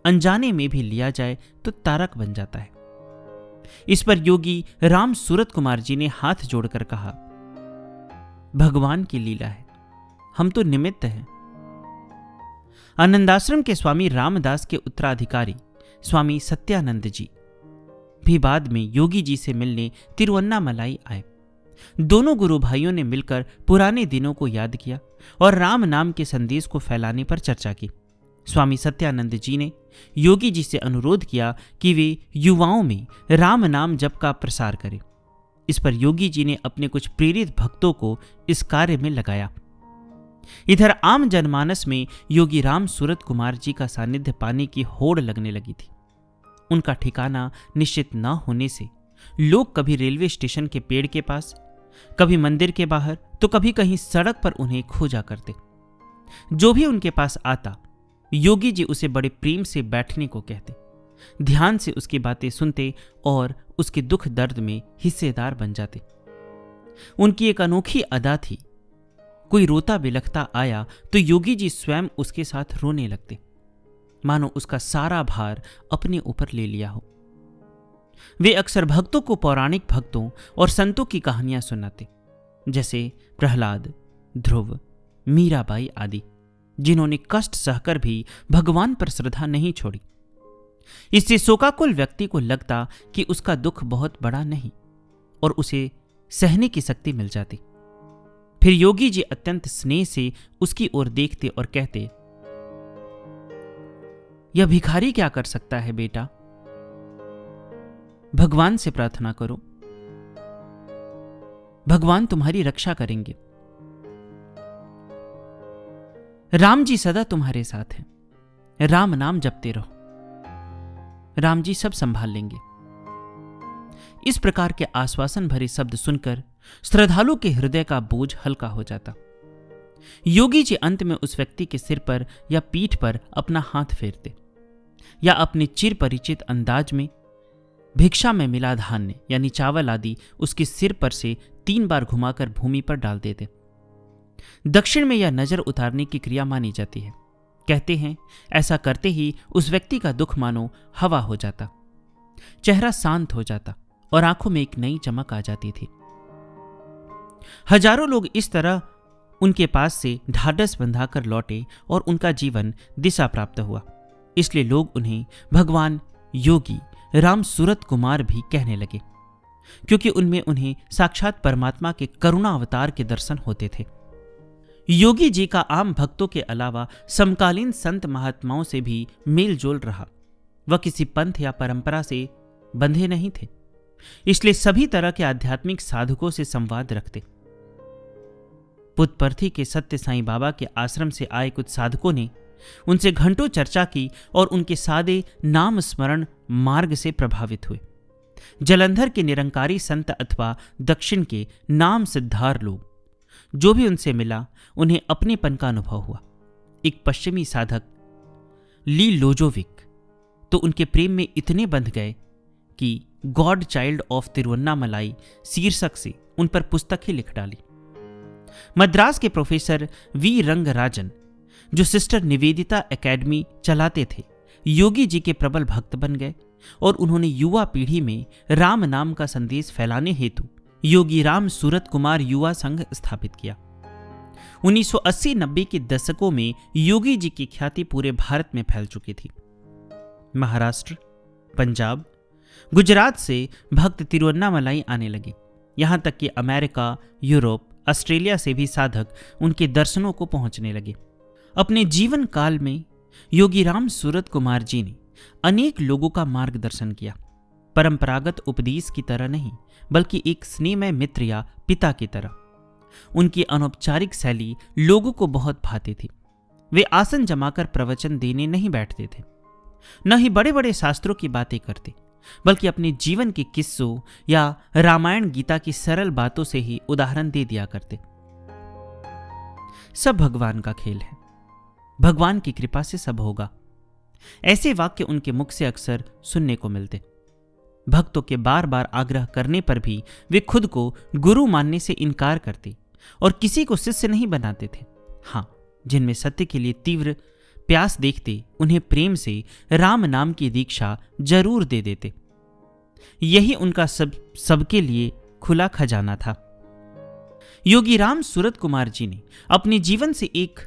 अनजाने में भी लिया जाए तो तारक बन जाता है। इस पर योगी राम सूरत कुमार जी ने हाथ जोड़कर कहा, भगवान की लीला है, हम तो निमित्त हैं। आनंदाश्रम के स्वामी रामदास के उत्तराधिकारी स्वामी सत्यानंद जी भी बाद में योगी जी से मिलने तिरुवन्नामलाई आए। दोनों गुरु भाइयों ने मिलकर पुराने दिनों को याद किया और राम नाम के संदेश को फैलाने पर चर्चा की। स्वामी सत्यानंद जी ने योगी जी से अनुरोध किया कि वे युवाओं में राम नाम जप का प्रसार करें। इस पर योगी जी ने अपने कुछ प्रेरित भक्तों को इस कार्य में लगाया। इधर आम जनमानस में योगी राम सूरत कुमार जी का सानिध्य पाने की होड़ लगने लगी थी। उनका ठिकाना निश्चित न होने से लोग कभी रेलवे स्टेशन के पेड़ के पास, कभी मंदिर के बाहर, तो कभी कहीं सड़क पर उन्हें खोजा करते। जो भी उनके पास आता, योगी जी उसे बड़े प्रेम से बैठने को कहते, ध्यान से उसकी बातें सुनते और उसके दुख दर्द में हिस्सेदार बन जाते। उनकी एक अनोखी अदा थी, कोई रोता बिलखता आया तो योगी जी स्वयं उसके साथ रोने लगते, मानो उसका सारा भार अपने ऊपर ले लिया हो। वे अक्सर भक्तों को पौराणिक भक्तों और संतों की कहानियां सुनाते, जैसे प्रहलाद, ध्रुव, मीराबाई आदि, जिन्होंने कष्ट सहकर भी भगवान पर श्रद्धा नहीं छोड़ी। इससे शोकाकुल व्यक्ति को लगता कि उसका दुख बहुत बड़ा नहीं और उसे सहने की शक्ति मिल जाती। फिर योगी जी अत्यंत स्नेह से उसकी ओर देखते और कहते, यह भिखारी क्या कर सकता है बेटा, भगवान से प्रार्थना करो, भगवान तुम्हारी रक्षा करेंगे। राम जी सदा तुम्हारे साथ हैं, राम नाम जपते रहो, राम जी सब संभाल लेंगे। इस प्रकार के आश्वासन भरे शब्द सुनकर श्रद्धालु के हृदय का बोझ हल्का हो जाता। योगी जी अंत में उस व्यक्ति के सिर पर या पीठ पर अपना हाथ फेरते, या अपने चिर परिचित अंदाज में भिक्षा में मिला धान्य यानी चावल आदि उसके सिर पर से 3 बार घुमाकर भूमि पर डाल देते। दक्षिण में यह नजर उतारने की क्रिया मानी जाती है। कहते हैं ऐसा करते ही उस व्यक्ति का दुख मानो हवा हो जाता, चेहरा शांत हो जाता और आंखों में एक नई चमक आ जाती थी। हजारों लोग इस तरह उनके पास से ढाढ़स बंधाकर लौटे और उनका जीवन दिशा प्राप्त हुआ। इसलिए लोग उन्हें भगवान योगी राम सूरत कुमार भी कहने लगे, क्योंकि उनमें उन्हें साक्षात परमात्मा के करुणा अवतार के दर्शन होते थे। योगी जी का आम भक्तों के अलावा समकालीन संत महात्माओं से भी मेल जोल रहा। वह किसी पंथ या परंपरा से बंधे नहीं थे, इसलिए सभी तरह के आध्यात्मिक साधकों से संवाद रखते। पुत्तपर्थी के सत्य साईं बाबा के आश्रम से आए कुछ साधकों ने उनसे घंटों चर्चा की और उनके सादे नाम स्मरण मार्ग से प्रभावित हुए। जलंधर के निरंकारी संत अथवा दक्षिण के नाम सिद्धार लोग, जो भी उनसे मिला उन्हें अपनेपन का अनुभव हुआ। एक पश्चिमी साधक ली लोजोविक तो उनके प्रेम में इतने बंध गए कि गॉड चाइल्ड ऑफ तिरुवन्नामलाई शीर्षक से उन पर पुस्तक ही लिख डाली। मद्रास के प्रोफेसर वी रंगराजन, जो सिस्टर निवेदिता एकेडमी चलाते थे, योगी जी के प्रबल भक्त बन गए और उन्होंने युवा पीढ़ी में राम नाम का संदेश फैलाने हेतु योगी राम सूरत कुमार युवा संघ स्थापित किया। 1980-90 के दशकों में योगी जी की ख्याति पूरे भारत में फैल चुकी थी। महाराष्ट्र, पंजाब, गुजरात से भक्त तिरुवन्नामलाई आने लगे। यहां तक कि अमेरिका, यूरोप, ऑस्ट्रेलिया से भी साधक उनके दर्शनों को पहुंचने लगे। अपने जीवन काल में योगी राम सूरत कुमार जी ने अनेक लोगों का मार्गदर्शन किया। परंपरागत उपदेश की तरह नहीं, बल्कि एक स्नेहमय मित्र या पिता की तरह। उनकी अनौपचारिक शैली लोगों को बहुत भाती थी। वे आसन जमाकर प्रवचन देने नहीं बैठते थे, न ही बड़े बड़े शास्त्रों की बातें करते, बल्कि अपने जीवन के किस्सों या रामायण गीता की सरल बातों से ही उदाहरण दे दिया करते। सब भगवान का खेल है, भगवान की कृपा से सब होगा, ऐसे वाक्य उनके मुख से अक्सर सुनने को मिलते। भक्तों के बार बार आग्रह करने पर भी वे खुद को गुरु मानने से इनकार करते और किसी को शिष्य नहीं बनाते थे। हाँ, जिनमें सत्य के लिए तीव्र प्यास देखते उन्हें प्रेम से राम नाम की दीक्षा जरूर दे देते। यही उनका सबके लिए खुला खजाना था। योगी राम सूरत कुमार जी ने अपने जीवन से एक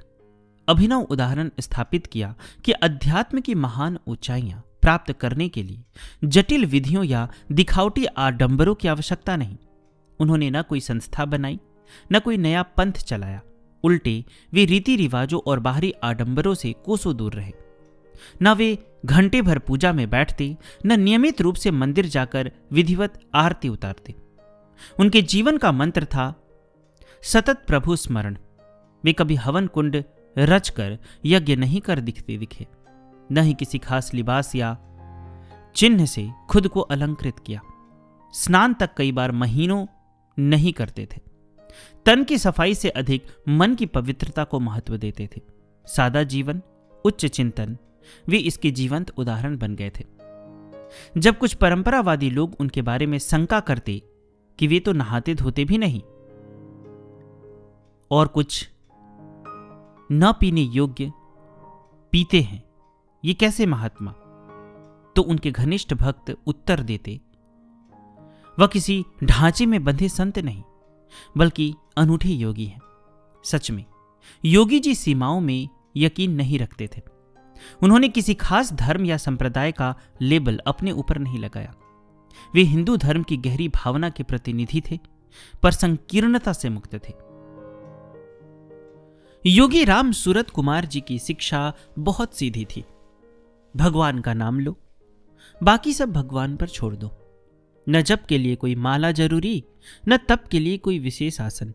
अभिनव उदाहरण स्थापित किया कि अध्यात्म की महान ऊंचाइयां प्राप्त करने के लिए जटिल विधियों या दिखावटी आडंबरों की आवश्यकता नहीं। उन्होंने न कोई संस्था बनाई, न कोई नया पंथ चलाया। उल्टे वे रीति रिवाजों और बाहरी आडंबरों से कोसों दूर रहे। न वे घंटे भर पूजा में बैठते, न नियमित रूप से मंदिर जाकर विधिवत आरती उतारते। उनके जीवन का मंत्र था सतत प्रभु स्मरण। वे कभी हवन कुंड रचकर यज्ञ नहीं कर दिखे, न ही किसी खास लिबास या चिन्ह से खुद को अलंकृत किया। स्नान तक कई बार महीनों नहीं करते थे। तन की सफाई से अधिक मन की पवित्रता को महत्व देते थे। सादा जीवन, उच्च चिंतन, वे इसके जीवंत उदाहरण बन गए थे। जब कुछ परंपरावादी लोग उनके बारे में शंका करते कि वे तो नहाते धोते भी नहीं और कुछ न पीने योग्य पीते हैं, ये कैसे महात्मा, तो उनके घनिष्ठ भक्त उत्तर देते, वह किसी ढांचे में बंधे संत नहीं, बल्कि अनूठे योगी हैं। सच में योगी जी सीमाओं में यकीन नहीं रखते थे। उन्होंने किसी खास धर्म या संप्रदाय का लेबल अपने ऊपर नहीं लगाया। वे हिंदू धर्म की गहरी भावना के प्रतिनिधि थे, पर संकीर्णता से मुक्त थे। योगी राम सूरत कुमार जी की शिक्षा बहुत सीधी थी। भगवान का नाम लो, बाकी सब भगवान पर छोड़ दो। न जप के लिए कोई माला जरूरी, न तप के लिए कोई विशेष आसन।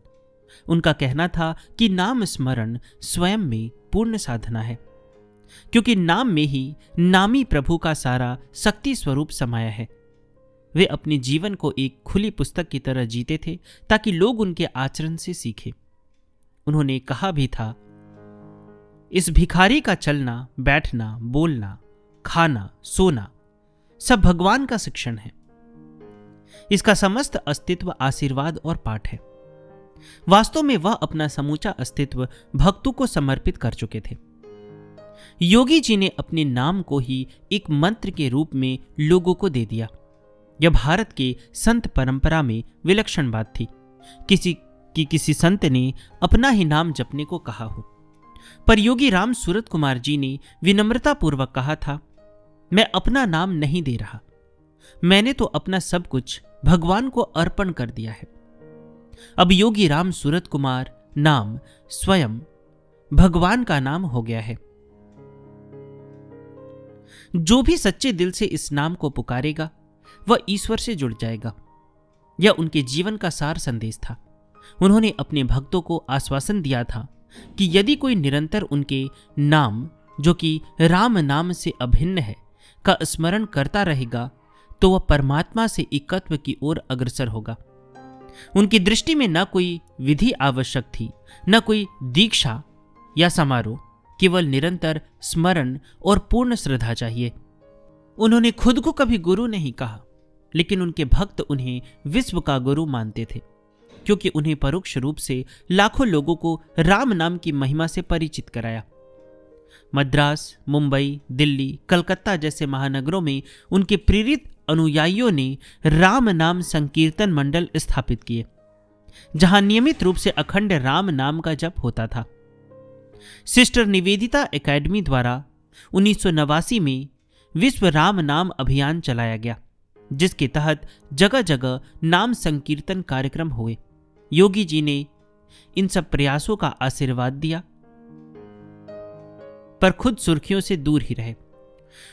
उनका कहना था कि नाम स्मरण स्वयं में पूर्ण साधना है, क्योंकि नाम में ही नामी प्रभु का सारा शक्ति स्वरूप समाया है। वे अपने जीवन को एक खुली पुस्तक की तरह जीते थे ताकि लोग उनके आचरण से सीखें। उन्होंने कहा भी था, इस भिखारी का चलना, बैठना, बोलना, खाना, सोना सब भगवान का शिक्षण है। इसका समस्त अस्तित्व आशीर्वाद और पाठ है। वास्तव में वह अपना समूचा अस्तित्व भक्तों को समर्पित कर चुके थे। योगी जी ने अपने नाम को ही एक मंत्र के रूप में लोगों को दे दिया। यह भारत के संत परंपरा में विलक्षण बात थी। किसी संत ने अपना ही नाम जपने को कहा हो, पर योगी राम सूरत कुमार जी ने विनम्रता पूर्वक कहा था, मैं अपना नाम नहीं दे रहा, मैंने तो अपना सब कुछ भगवान को अर्पण कर दिया है। अब योगी राम सूरत कुमार नाम स्वयं भगवान का नाम हो गया है। जो भी सच्चे दिल से इस नाम को पुकारेगा वह ईश्वर से जुड़ जाएगा। यह उनके जीवन का सार संदेश था। उन्होंने अपने भक्तों को आश्वासन दिया था कि यदि कोई निरंतर उनके नाम, जो कि राम नाम से अभिन्न है, का स्मरण करता रहेगा तो वह परमात्मा से एकत्व की ओर अग्रसर होगा। उनकी दृष्टि में न कोई विधि आवश्यक थी, न कोई दीक्षा या समारोह, केवल निरंतर स्मरण और पूर्ण श्रद्धा चाहिए। उन्होंने खुद को कभी गुरु नहीं कहा, लेकिन उनके भक्त उन्हें विश्व का गुरु मानते थे, क्योंकि उन्हें परोक्ष रूप से लाखों लोगों को राम नाम की महिमा से परिचित कराया। मद्रास, मुंबई, दिल्ली, कलकत्ता जैसे महानगरों में उनके प्रेरित अनुयायियों ने राम नाम संकीर्तन मंडल स्थापित किए, जहां नियमित रूप से अखंड राम नाम का जप होता था। सिस्टर निवेदिता एकेडमी द्वारा 1989 में विश्व राम नाम अभियान चलाया गया, जिसके तहत जगह जगह नाम संकीर्तन कार्यक्रम हुए। योगी जी ने इन सब प्रयासों का आशीर्वाद दिया, पर खुद सुर्खियों से दूर ही रहे।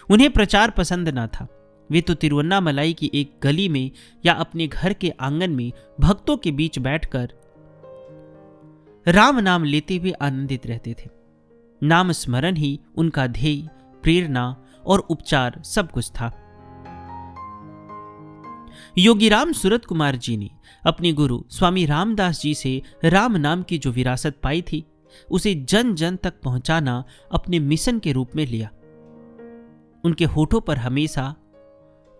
उन्हें प्रचार पसंद न था। वे तो तिरुवन्नामलाई की एक गली में या अपने घर के आंगन में भक्तों के बीच बैठकर राम नाम लेते हुए आनंदित रहते थे। नाम स्मरण ही उनका ध्येय, प्रेरणा और उपचार सब कुछ था। योगी राम सूरत कुमार जी ने अपने गुरु स्वामी रामदास जी से राम नाम की जो विरासत पाई थी, उसे जन जन तक पहुंचाना अपने मिशन के रूप में लिया। उनके होठों पर हमेशा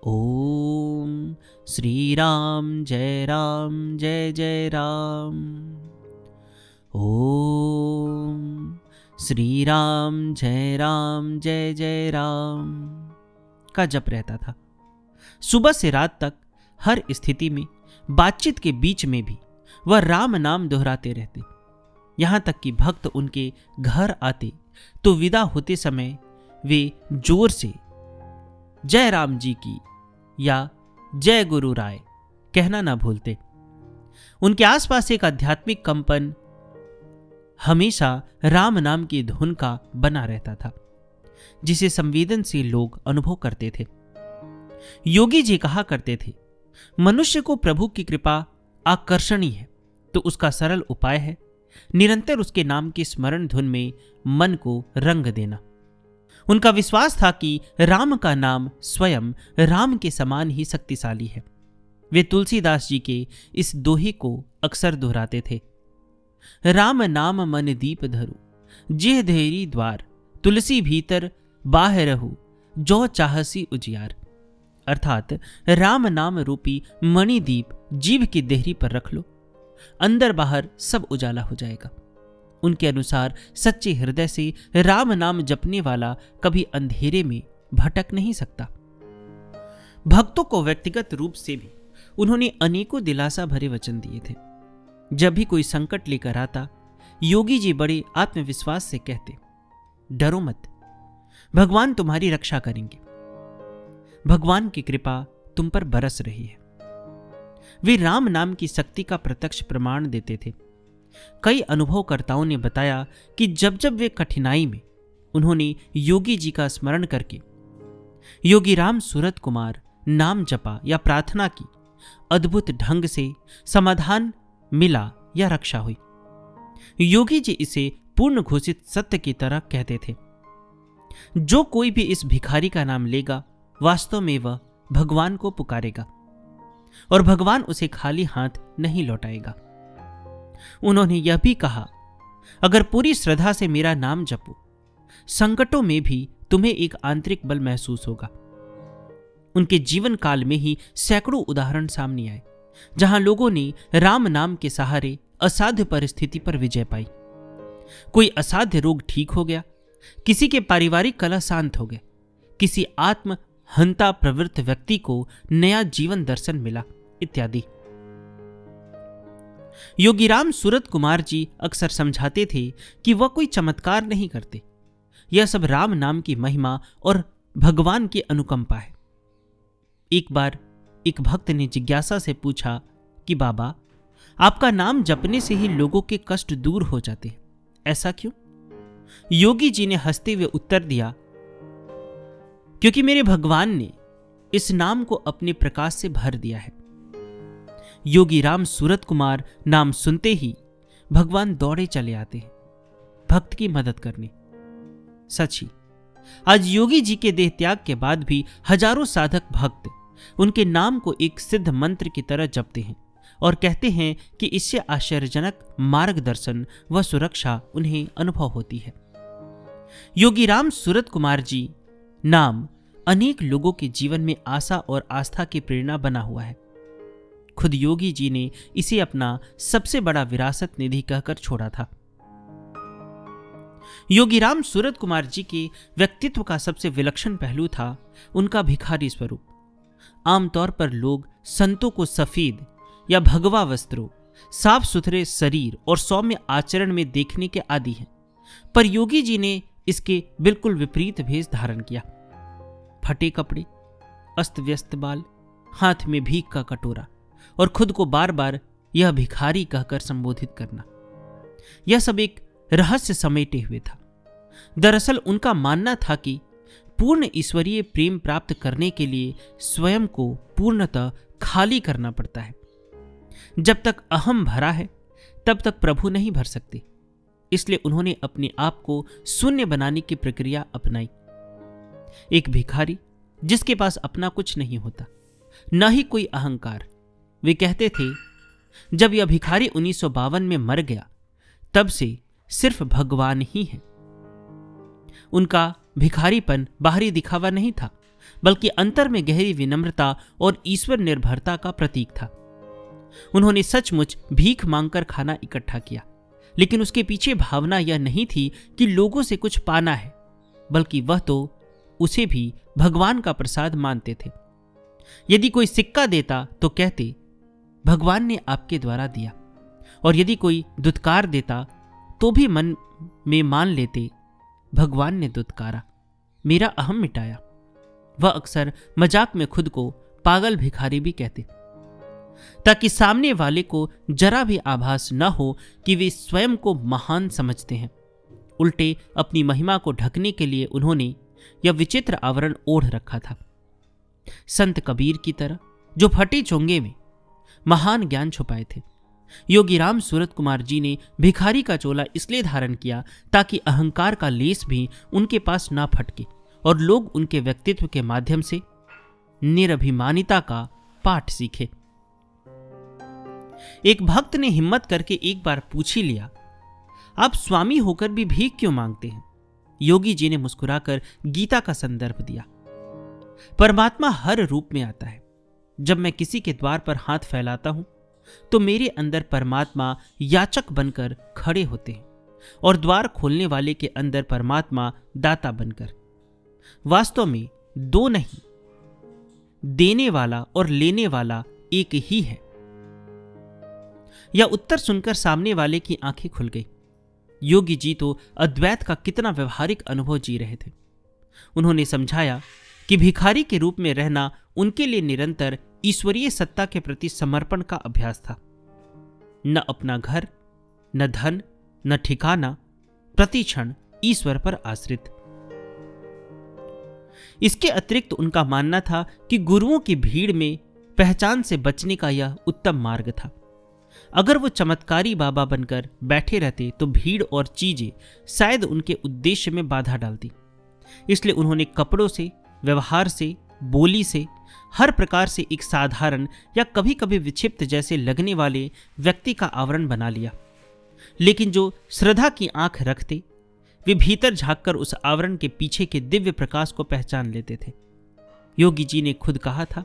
ओम श्री राम जय जय राम, ओम श्री राम जय राम का जप रहता था। सुबह से रात तक हर स्थिति में, बातचीत के बीच में भी वह राम नाम दोहराते रहते। यहां तक कि भक्त उनके घर आते तो विदा होते समय वे जोर से जय राम जी की या जय गुरु राय कहना ना भूलते। उनके आसपास एक आध्यात्मिक कंपन हमेशा राम नाम की धुन का बना रहता था, जिसे संवेदनशील लोग अनुभव करते थे। योगी जी कहा करते थे, मनुष्य को प्रभु की कृपा आकर्षणीय है तो उसका सरल उपाय है निरंतर उसके नाम की स्मरण धुन में मन को रंग देना। उनका विश्वास था कि राम का नाम स्वयं राम के समान ही शक्तिशाली है। वे तुलसीदास जी के इस दोहे को अक्सर दोहराते थे, राम नाम मन दीप धरु, जेह धेरी द्वार, तुलसी भीतर बाह रहु, जो चाहसी उजियार। अर्थात राम नाम रूपी मणिदीप जीभ की देहरी पर रख लो, अंदर बाहर सब उजाला हो जाएगा। उनके अनुसार सच्चे हृदय से राम नाम जपने वाला कभी अंधेरे में भटक नहीं सकता। भक्तों को व्यक्तिगत रूप से भी उन्होंने अनेकों दिलासा भरे वचन दिए थे। जब भी कोई संकट लेकर आता, योगी जी बड़े आत्मविश्वास से कहते, डरो मत, भगवान तुम्हारी रक्षा करेंगे, भगवान की कृपा तुम पर बरस रही है। वे राम नाम की शक्ति का प्रत्यक्ष प्रमाण देते थे। कई अनुभवकर्ताओं ने बताया कि जब जब वे कठिनाई में उन्होंने योगी जी का स्मरण करके योगी राम सूरत कुमार नाम जपा या प्रार्थना की, अद्भुत ढंग से समाधान मिला या रक्षा हुई। योगी जी इसे पूर्ण घोषित सत्य की तरह कहते थे। जो कोई भी इस भिखारी का नाम लेगा, वास्तव में वह भगवान को पुकारेगा और भगवान उसे खाली हाथ नहीं लौटाएगा। उन्होंने यह भी कहा, अगर पूरी श्रद्धा से मेरा नाम जपो संकटों में भी तुम्हें एक आंतरिक बल महसूस होगा। उनके जीवन काल में ही सैकड़ों उदाहरण सामने आए जहां लोगों ने राम नाम के सहारे असाध्य परिस्थिति पर विजय पाई। कोई असाध्य रोग ठीक हो गया, किसी के पारिवारिक कलह शांत हो गए, किसी आत्म हंता प्रवृत्त व्यक्ति को नया जीवन दर्शन मिला, इत्यादि। योगीराम सूरत कुमार जी अक्सर समझाते थे कि वह कोई चमत्कार नहीं करते, यह सब राम नाम की महिमा और भगवान की अनुकंपा है। एक बार एक भक्त ने जिज्ञासा से पूछा कि बाबा, आपका नाम जपने से ही लोगों के कष्ट दूर हो जाते हैं, ऐसा क्यों? योगी जी ने हंसते हुए उत्तर दिया, क्योंकि मेरे भगवान ने इस नाम को अपने प्रकाश से भर दिया है। योगीराम सूरत कुमार नाम सुनते ही भगवान दौड़े चले आते हैं भक्त की मदद करने। सच ही आज योगी जी के देह त्याग के बाद भी हजारों साधक भक्त उनके नाम को एक सिद्ध मंत्र की तरह जपते हैं और कहते हैं कि इससे आश्चर्यजनक मार्गदर्शन व सुरक्षा उन्हें अनुभव होती है। योगीराम सूरत कुमार जी नाम अनेक लोगों के जीवन में आशा और आस्था की प्रेरणा बना हुआ है। खुद योगी जी ने इसे अपना सबसे बड़ा विरासत निधि कहकर छोड़ा था। योगीराम सूरत कुमार जी के व्यक्तित्व का सबसे विलक्षण पहलू था उनका भिखारी स्वरूप। आमतौर पर लोग संतों को सफेद या भगवा वस्त्रों, साफ सुथरे शरीर और सौम्य आचरण में देखने के आदी हैं, पर योगी जी ने इसके बिल्कुल विपरीत भेष धारण किया। फटे कपड़े, अस्त व्यस्त बाल, हाथ में भीख का कटोरा और खुद को बार बार यह भिखारी कहकर संबोधित करना, यह सब एक रहस्य समेटे हुए था। दरअसल उनका मानना था कि पूर्ण ईश्वरीय प्रेम प्राप्त करने के लिए स्वयं को पूर्णतः खाली करना पड़ता है। जब तक अहम भरा है तब तक प्रभु नहीं भर सकते। इसलिए उन्होंने अपने आप को शून्य बनाने की प्रक्रिया अपनाई। एक भिखारी जिसके पास अपना कुछ नहीं होता, न ही कोई अहंकार। वे कहते थे, जब यह भिखारी 1952 में मर गया तब से सिर्फ भगवान ही है। उनका भिखारीपन बाहरी दिखावा नहीं था, बल्कि अंतर में गहरी विनम्रता और ईश्वर निर्भरता का प्रतीक था। उन्होंने सचमुच भीख मांगकर खाना इकट्ठा किया, लेकिन उसके पीछे भावना यह नहीं थी कि लोगों से कुछ पाना है, बल्कि वह तो उसे भी भगवान का प्रसाद मानते थे। यदि कोई सिक्का देता तो कहते, भगवान ने आपके द्वारा दिया, और यदि कोई दुत्कार देता तो भी मन में मान लेते, भगवान ने दुत्कारा, मेरा अहम मिटाया। वह अक्सर मजाक में खुद को पागल भिखारी भी कहते, ताकि सामने वाले को जरा भी आभास न हो कि वे स्वयं को महान समझते हैं। उल्टे अपनी महिमा को ढकने के लिए उन्होंने यह विचित्र आवरण ओढ़ रखा था। संत कबीर की तरह जो फटे चोंगे में महान ज्ञान छुपाए थे, योगीराम सूरत कुमार जी ने भिखारी का चोला इसलिए धारण किया ताकि अहंकार का लेस भी उनके पास ना फटके और लोग उनके व्यक्तित्व के माध्यम से निरभिमानिता का पाठ सीखे। एक भक्त ने हिम्मत करके एक बार पूछ ही लिया, आप स्वामी होकर भी भीख क्यों मांगते हैं? योगी जी ने मुस्कुराकर गीता का संदर्भ दिया, परमात्मा हर रूप में आता है। जब मैं किसी के द्वार पर हाथ फैलाता हूं तो मेरे अंदर परमात्मा याचक बनकर खड़े होते हैं और द्वार खोलने वाले के अंदर परमात्मा दाता बनकर। वास्तव में दो नहीं, देने वाला और लेने वाला एक ही है। यह उत्तर सुनकर सामने वाले की आंखें खुल गई। योगी जी तो अद्वैत का कितना व्यवहारिक अनुभव जी रहे थे। उन्होंने समझाया कि भिखारी के रूप में रहना उनके लिए निरंतर ईश्वरीय सत्ता के प्रति समर्पण का अभ्यास था। न अपना घर, न धन, न ठिकाना, प्रति क्षण ईश्वर पर आश्रित। इसके अतिरिक्त उनका मानना था कि गुरुओं की भीड़ में पहचान से बचने का यह उत्तम मार्ग था। अगर वो चमत्कारी बाबा बनकर बैठे रहते तो भीड़ और चीजें शायद उनके उद्देश्य में बाधा डालती। इसलिए उन्होंने कपड़ों से, व्यवहार से, बोली से, हर प्रकार से एक साधारण या कभी कभी विक्षिप्त जैसे लगने वाले व्यक्ति का आवरण बना लिया। लेकिन जो श्रद्धा की आंख रखते, वे भीतर झांककर उस आवरण के पीछे के दिव्य प्रकाश को पहचान लेते थे। योगी जी ने खुद कहा था,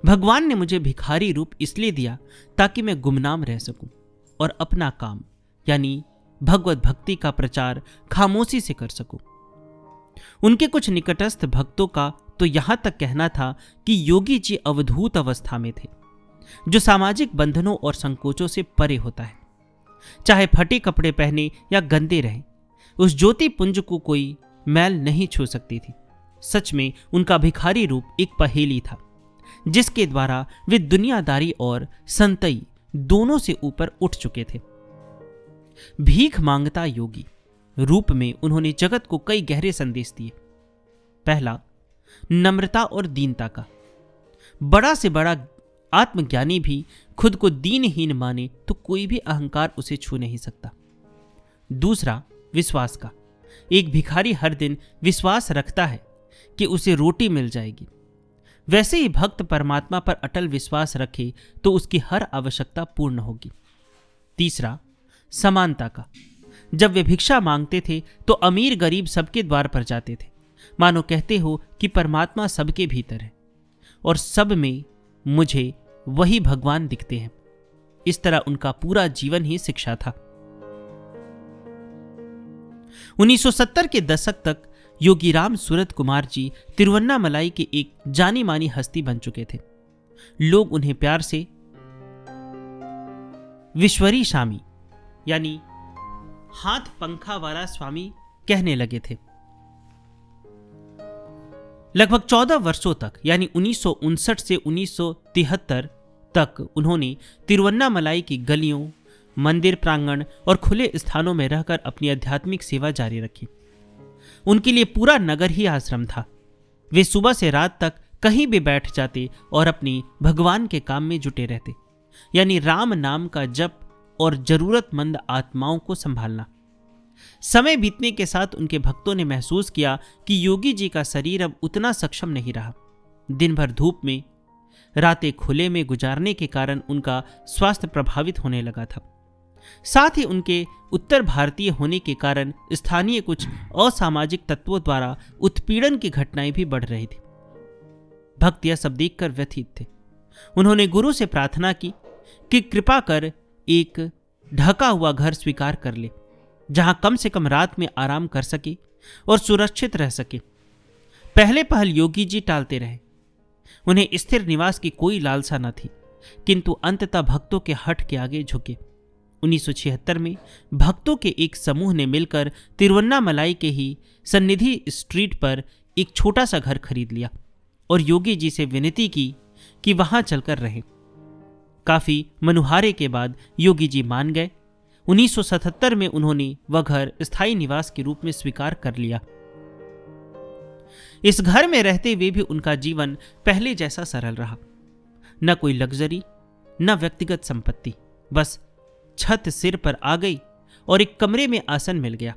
भगवान ने मुझे भिखारी रूप इसलिए दिया ताकि मैं गुमनाम रह सकूं और अपना काम यानी भगवत भक्ति का प्रचार खामोशी से कर सकूं। उनके कुछ निकटस्थ भक्तों का तो यहां तक कहना था कि योगी जी अवधूत अवस्था में थे, जो सामाजिक बंधनों और संकोचों से परे होता है। चाहे फटे कपड़े पहने या गंदे रहें, उस ज्योति पुंज को कोई मैल नहीं छू सकती थी। सच में उनका भिखारी रूप एक पहेली था, जिसके द्वारा वे दुनियादारी और संतई दोनों से ऊपर उठ चुके थे। भीख मांगता योगी रूप में उन्होंने जगत को कई गहरे संदेश दिए। पहला, नम्रता और दीनता का। बड़ा से बड़ा आत्मज्ञानी भी खुद को दीनहीन माने तो कोई भी अहंकार उसे छू नहीं सकता। दूसरा, विश्वास का। एक भिखारी हर दिन विश्वास रखता है कि उसे रोटी मिल जाएगी। वैसे ही भक्त परमात्मा पर अटल विश्वास रखे तो उसकी हर आवश्यकता पूर्ण होगी। तीसरा, समानता का। जब वे भिक्षा मांगते थे तो अमीर गरीब सबके द्वार पर जाते थे, मानो कहते हो कि परमात्मा सबके भीतर है और सब में मुझे वही भगवान दिखते हैं। इस तरह उनका पूरा जीवन ही शिक्षा था। 1970 के दशक तक योगीराम सूरत कुमार जी तिरुवन्नामलाई के एक जानी मानी हस्ती बन चुके थे। लोग उन्हें प्यार से विश्वरी स्वामी यानी हाथ पंखा वाला स्वामी कहने लगे थे। लगभग 14 वर्षों तक यानी 1959 से 1973 तक उन्होंने तिरुवन्नामलाई की गलियों, मंदिर प्रांगण और खुले स्थानों में रहकर अपनी आध्यात्मिक सेवा जारी रखी। उनके लिए पूरा नगर ही आश्रम था। वे सुबह से रात तक कहीं भी बैठ जाते और अपनी भगवान के काम में जुटे रहते, यानी राम नाम का जप और जरूरतमंद आत्माओं को संभालना। समय बीतने के साथ उनके भक्तों ने महसूस किया कि योगी जी का शरीर अब उतना सक्षम नहीं रहा। दिन भर धूप में, रातें खुले में गुजारने के कारण उनका स्वास्थ्य प्रभावित होने लगा था। साथ ही उनके उत्तर भारतीय होने के कारण स्थानीय कुछ असामाजिक तत्वों द्वारा उत्पीड़न की घटनाएं भी बढ़ रही थी। भक्त यह सब देखकर व्यथित थे। उन्होंने गुरु से प्रार्थना की कि कृपा कर एक ढका हुआ घर स्वीकार कर ले, जहां कम से कम रात में आराम कर सके और सुरक्षित रह सके। पहले पहल योगी जी टालते रहे। उन्हें स्थिर निवास की कोई लालसा न थी, किंतु अंततः भक्तों के हठ के आगे झुके। 1976 में भक्तों के एक समूह ने मिलकर तिरुवन्नामलाई के ही सन्निधि स्ट्रीट पर एक छोटा सा घर खरीद लिया और योगी जी से विनती की कि वहां चलकर रहें। काफी मनुहारे के बाद योगी जी मान गए। 1977 में उन्होंने वह घर स्थायी निवास के रूप में स्वीकार कर लिया। इस घर में रहते हुए भी उनका जीवन पहले जैसा सरल रहा। न कोई लग्जरी, न व्यक्तिगत संपत्ति, बस छत सिर पर आ गई और एक कमरे में आसन मिल गया।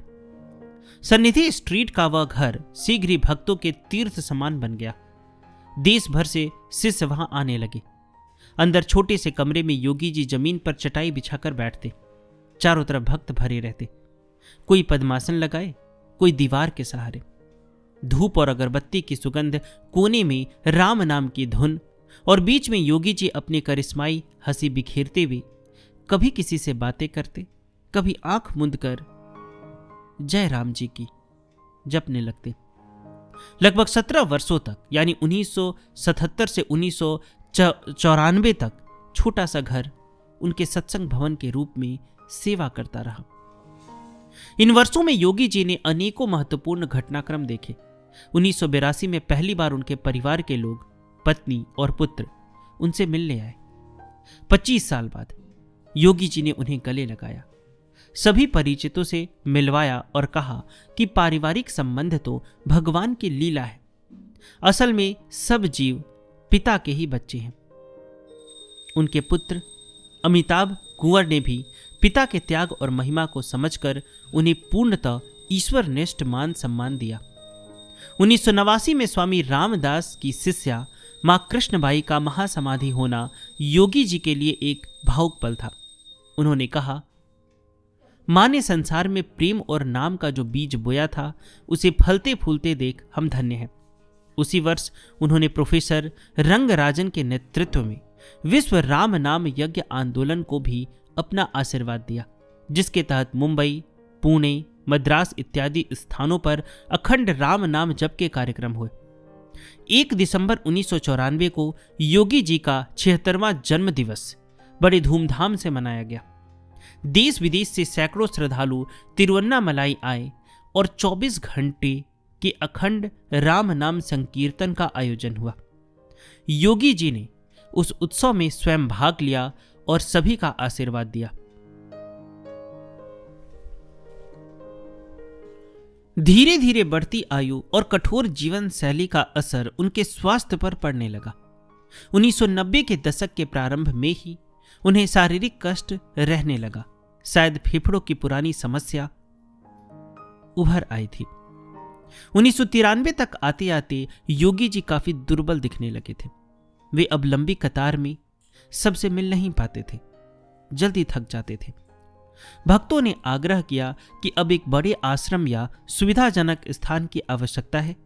सन्निधि स्ट्रीट का वह घर शीघ्र ही भक्तों के तीर्थ समान बन गया। देश भर से शिष्य वहां आने लगे। अंदर छोटे से कमरे में योगी जी जमीन पर चटाई बिछाकर बैठते। चारों तरफ भक्त भरे रहते। कोई पद्मासन लगाए, कोई दीवार के सहारे। धूप और अगरबत्ती की सुगंध, कोने में राम नाम की धुन और बीच में योगी जी अपने करिश्माई हंसी बिखेरते हुए कभी किसी से बातें करते, कभी आंख मूंद कर जय राम जी की जपने लगते। लगभग 17 वर्षों तक यानी 1977 से 1994 तक छोटा सा घर उनके सत्संग भवन के रूप में सेवा करता रहा। इन वर्षों में योगी जी ने अनेकों महत्वपूर्ण घटनाक्रम देखे। 1982 में पहली बार उनके परिवार के लोग, पत्नी और पुत्र उनसे मिलने आए। 25 साल बाद योगी जी ने उन्हें गले लगाया, सभी परिचितों से मिलवाया और कहा कि पारिवारिक संबंध तो भगवान की लीला है। असल में सब जीव पिता के ही बच्चे हैं। उनके पुत्र अमिताभ कुंवर ने भी पिता के त्याग और महिमा को समझकर उन्हें पूर्णतः ईश्वरनिष्ठ मान सम्मान दिया। 1989 में स्वामी रामदास की शिष्या मां कृष्णबाई का महासमाधि होना योगी जी के लिए एक भावुक पल था। उन्होंने कहा, माँ ने संसार में प्रेम और नाम का जो बीज बोया था उसे फलते फूलते देख हम धन्य हैं। उसी वर्ष उन्होंने प्रोफेसर रंगराजन के नेतृत्व में विश्व राम नाम यज्ञ आंदोलन को भी अपना आशीर्वाद दिया, जिसके तहत मुंबई, पुणे, मद्रास इत्यादि स्थानों पर अखंड राम नाम जप के कार्यक्रम हुए। 1 दिसंबर 1994 को योगी जी का 76वां जन्म दिवस बड़े धूमधाम से मनाया गया। देश विदेश से सैकड़ों श्रद्धालु तिरुवन्नामलाई आए और 24 घंटे के अखंड राम नाम संकीर्तन का आयोजन हुआ। योगी जी ने उस उत्सव में स्वयं भाग लिया और सभी का आशीर्वाद दिया। धीरे धीरे बढ़ती आयु और कठोर जीवन शैली का असर उनके स्वास्थ्य पर पड़ने लगा। 1990 के दशक के प्रारंभ में ही उन्हें शारीरिक कष्ट रहने लगा। शायद फेफड़ों की पुरानी समस्या उभर आई थी। 1993 तक आते आते योगी जी काफी दुर्बल दिखने लगे थे। वे अब लंबी कतार में सबसे मिल नहीं पाते थे, जल्दी थक जाते थे। भक्तों ने आग्रह किया कि अब एक बड़े आश्रम या सुविधाजनक स्थान की आवश्यकता है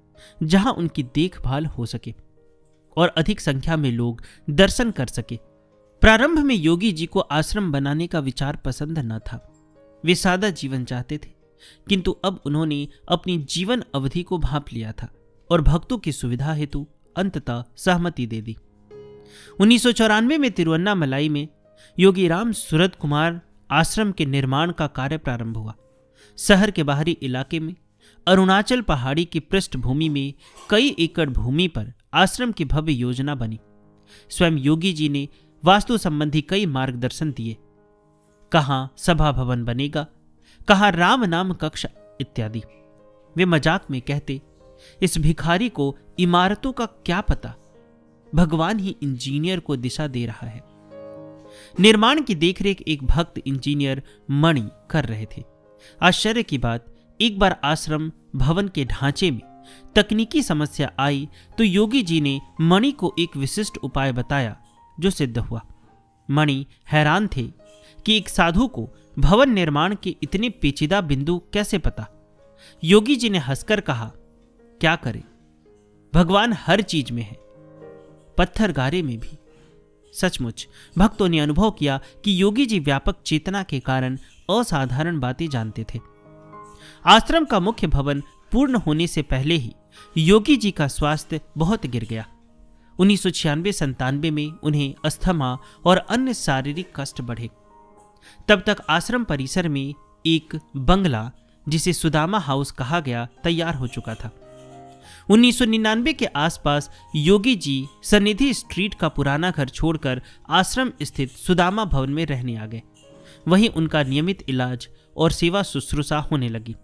जहां उनकी देखभाल हो सके और अधिक संख्या में लोग दर्शन कर सके। प्रारंभ में योगी जी को आश्रम बनाने का विचार पसंद न था। वे सादा जीवन चाहते थे, किंतु अब उन्होंने अपनी जीवन अवधि को भांप लिया था और भक्तों की सुविधा हेतु अंततः सहमति दे दी। 1994 में तिरुवन्नामलाई में योगी राम सूरत कुमार आश्रम के निर्माण का कार्य प्रारंभ हुआ। शहर के बाहरी इलाके में अरुणाचल पहाड़ी की पृष्ठभूमि में कई एकड़ भूमि पर आश्रम की भव्य योजना बनी। स्वयं योगी जी ने वास्तु संबंधी कई मार्गदर्शन दिए, कहां सभा भवन बनेगा, कहां राम नाम कक्ष इत्यादि। वे मजाक में कहते, इस भिखारी को इमारतों का क्या पता, भगवान ही इंजीनियर को दिशा दे रहा है। निर्माण की देखरेख एक भक्त इंजीनियर मणि कर रहे थे। आश्चर्य की बात, एक बार आश्रम भवन के ढांचे में तकनीकी समस्या आई तो योगी जी ने मणि को एक विशिष्ट उपाय बताया जो सिद्ध हुआ। मणि हैरान थे कि एक साधु को भवन निर्माण के इतने पेचीदा बिंदु कैसे पता। योगी जी ने हंसकर कहा, क्या करें, भगवान हर चीज में है, पत्थर गारे में भी। सचमुच भक्तों ने अनुभव किया कि योगी जी व्यापक चेतना के कारण असाधारण बातें जानते थे। आश्रम का मुख्य भवन पूर्ण होने से पहले ही योगी जी का स्वास्थ्य बहुत गिर गया। 1996-97 में उन्हें अस्थमा और अन्य शारीरिक कष्ट बढ़े। तब तक आश्रम परिसर में एक बंगला, जिसे सुदामा हाउस कहा गया, तैयार हो चुका था। 1999 के आसपास योगी जी सन्निधि स्ट्रीट का पुराना घर छोड़कर आश्रम स्थित सुदामा भवन में रहने आ गए। वहीं उनका नियमित इलाज और सेवा शुश्रूषा होने लगी।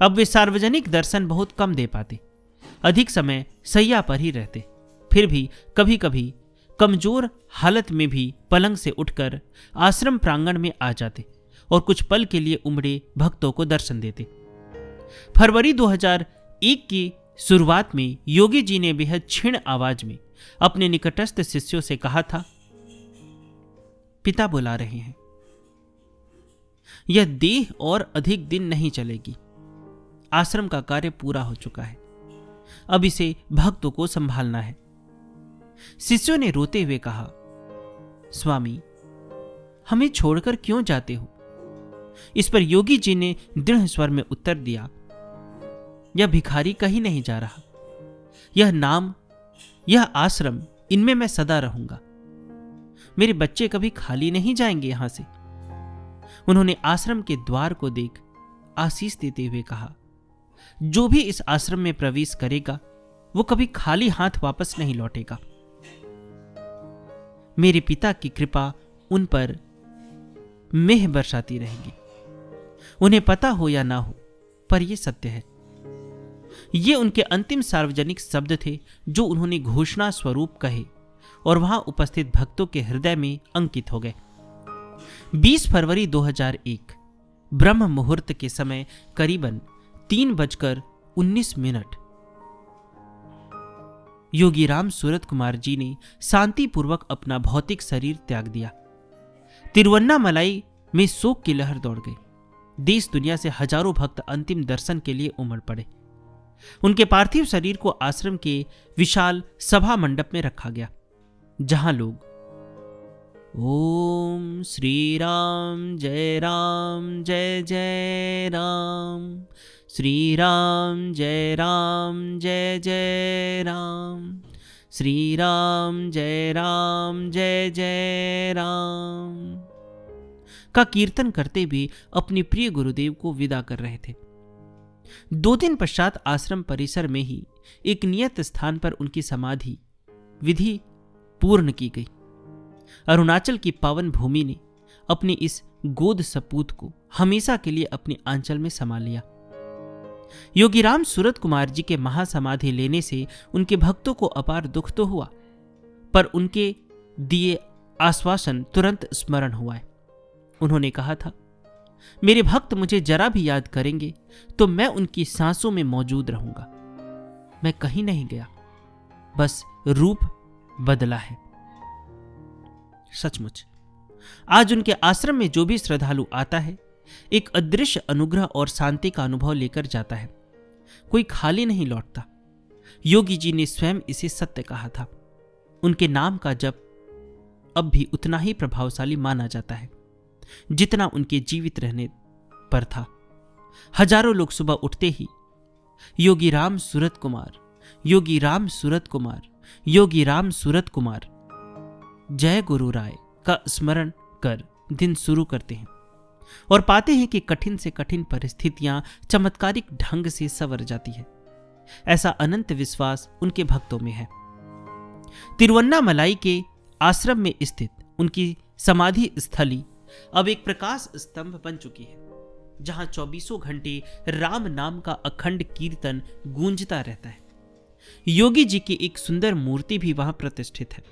अब वे सार्वजनिक दर्शन बहुत कम दे पाते, अधिक समय सैया पर ही रहते। फिर भी कभी कभी कमजोर हालत में भी पलंग से उठकर आश्रम प्रांगण में आ जाते और कुछ पल के लिए उमड़े भक्तों को दर्शन देते। फरवरी 2001 की शुरुआत में योगी जी ने बेहद क्षीण आवाज में अपने निकटस्थ शिष्यों से कहा था, पिता बुला रहे हैं, यह देह और अधिक दिन नहीं चलेगी। आश्रम का कार्य पूरा हो चुका है, अब इसे भक्तों को संभालना है। शिष्यों ने रोते हुए कहा, स्वामी, हमें छोड़कर क्यों जाते हो? इस पर योगी जी ने दृढ़ स्वर में उत्तर दिया, यह भिखारी कहीं नहीं जा रहा। यह नाम, यह आश्रम, इनमें मैं सदा रहूंगा। मेरे बच्चे कभी खाली नहीं जाएंगे यहां से। उन्होंने आश्रम के द्वार को देख आशीष देते हुए कहा, जो भी इस आश्रम में प्रवेश करेगा वो कभी खाली हाथ वापस नहीं लौटेगा। मेरे पिता की कृपा उन पर मेह बरसाती रहेगी। उन्हें पता हो या ना हो, पर यह सत्य है। ये उनके अंतिम सार्वजनिक शब्द थे जो उन्होंने घोषणा स्वरूप कहे और वहां उपस्थित भक्तों के हृदय में अंकित हो गए। 20 फरवरी 2001 ब्रह्म मुहूर्त के समय करीबन 3:19 योगी राम सूरत कुमार जी ने शांतिपूर्वक अपना भौतिक शरीर त्याग दिया। तिरुवन्नामलाई में शोक की लहर दौड़ गई। देश दुनिया से हजारों भक्त अंतिम दर्शन के लिए उमड़ पड़े। उनके पार्थिव शरीर को आश्रम के विशाल सभा मंडप में रखा गया, जहां लोग ओम श्री राम जय जय राम, श्री राम जय जय राम, श्री राम जय जय राम का कीर्तन करते हुए अपने प्रिय गुरुदेव को विदा कर रहे थे। 2 दिन पश्चात आश्रम परिसर में ही एक नियत स्थान पर उनकी समाधि विधि पूर्ण की गई। अरुणाचल की पावन भूमि ने अपने इस गोद सपूत को हमेशा के लिए अपने आंचल में समा लिया। योगीराम सूरत कुमार जी के महासमाधि लेने से उनके भक्तों को अपार दुख तो हुआ, पर उनके दिए आश्वासन तुरंत स्मरण हुआ है। उन्होंने कहा था, मेरे भक्त मुझे जरा भी याद करेंगे तो मैं उनकी सांसों में मौजूद रहूंगा। मैं कहीं नहीं गया, बस रूप बदला है। सचमुच आज उनके आश्रम में जो भी श्रद्धालु आता है, एक अदृश्य अनुग्रह और शांति का अनुभव लेकर जाता है। कोई खाली नहीं लौटता। योगी जी ने स्वयं इसे सत्य कहा था। उनके नाम का जप अब भी उतना ही प्रभावशाली माना जाता है जितना उनके जीवित रहने पर था। हजारों लोग सुबह उठते ही योगीराम सूरत कुमार, योगीराम सूरत कुमार, योगीराम सूरत कुमार, जय गुरु राय का स्मरण कर दिन शुरू करते हैं और पाते हैं कि कठिन से कठिन परिस्थितियां चमत्कारिक ढंग से संवर जाती है। ऐसा अनंत विश्वास उनके भक्तों में है। तिरुवन्नामलाई के आश्रम में स्थित उनकी समाधि स्थली अब एक प्रकाश स्तंभ बन चुकी है, जहां 24 घंटे राम नाम का अखंड कीर्तन गूंजता रहता है। योगी जी की एक सुंदर मूर्ति भी वहां प्रतिष्ठित है,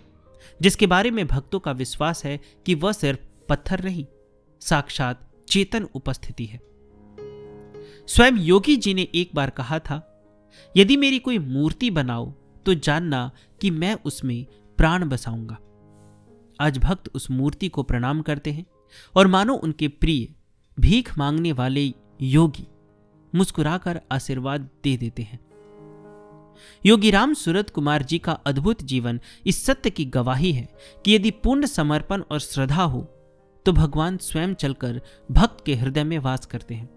जिसके बारे में भक्तों का विश्वास है कि वह सिर्फ पत्थर नहीं, साक्षात चेतन उपस्थिति है। स्वयं योगी जी ने एक बार कहा था, यदि मेरी कोई मूर्ति बनाओ तो जानना कि मैं उसमें प्राण बसाऊंगा। आज भक्त उस मूर्ति को प्रणाम करते हैं और मानो उनके प्रिय भीख मांगने वाले योगी मुस्कुराकर आशीर्वाद दे देते हैं। योगीराम सूरत कुमार जी का अद्भुत जीवन इस सत्य की गवाही है कि यदि पूर्ण समर्पण और श्रद्धा हो तो भगवान स्वयं चलकर भक्त के हृदय में वास करते हैं।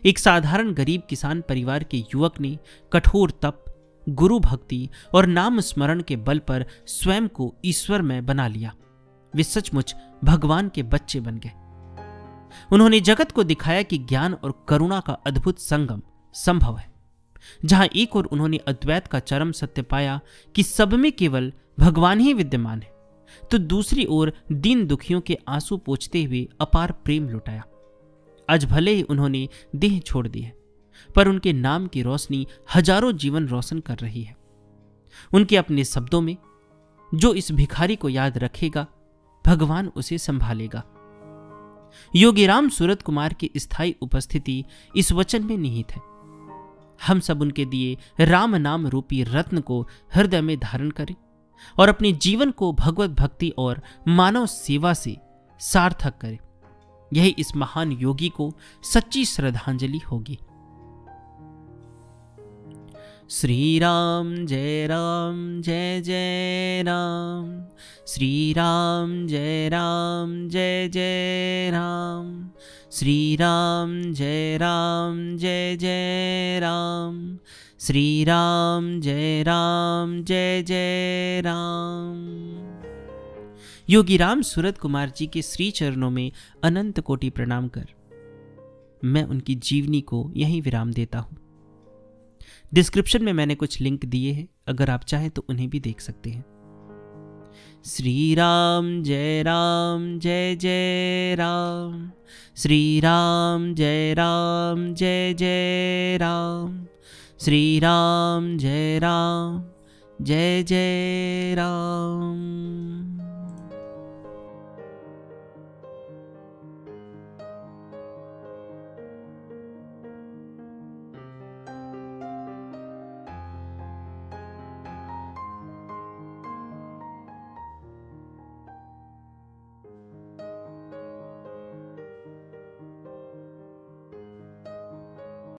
एक साधारण गरीब किसान परिवार के युवक ने कठोर तप, गुरु भक्ति और नाम स्मरण के बल पर स्वयं को ईश्वर में बना लिया। वे सचमुच भगवान के बच्चे बन गए। उन्होंने जगत को दिखाया कि ज्ञान और करुणा का अद्भुत संगम संभव है। जहां एक ओर उन्होंने अद्वैत का चरम सत्य पाया कि सब में केवल भगवान ही विद्यमान है, तो दूसरी ओर दीन दुखियों के आंसू पोंछते हुए अपार प्रेम लुटाया। आज भले ही उन्होंने देह छोड़ दी है, पर उनके नाम की रोशनी हजारों जीवन रोशन कर रही है। उनके अपने शब्दों में, जो इस भिखारी को याद रखेगा भगवान उसे संभालेगा। योगीराम सूरत कुमार की स्थायी उपस्थिति इस वचन में निहित है। हम सब उनके दिए राम नाम रूपी रत्न को हृदय में धारण करें और अपने जीवन को भगवत भक्ति और मानव सेवा से सार्थक करें। यही इस महान योगी को सच्ची श्रद्धांजलि होगी। श्री राम जय जय राम, श्री राम जय जय राम, श्री राम जय जय राम, श्री राम जय जय राम। योगीराम सूरत कुमार जी के श्री चरणों में अनंत कोटि प्रणाम कर मैं उनकी जीवनी को यहीं विराम देता हूं। डिस्क्रिप्शन में मैंने कुछ लिंक दिए हैं, अगर आप चाहें तो उन्हें भी देख सकते हैं। श्री राम जय जय राम, श्री राम जय जय राम, श्री राम जय जय राम।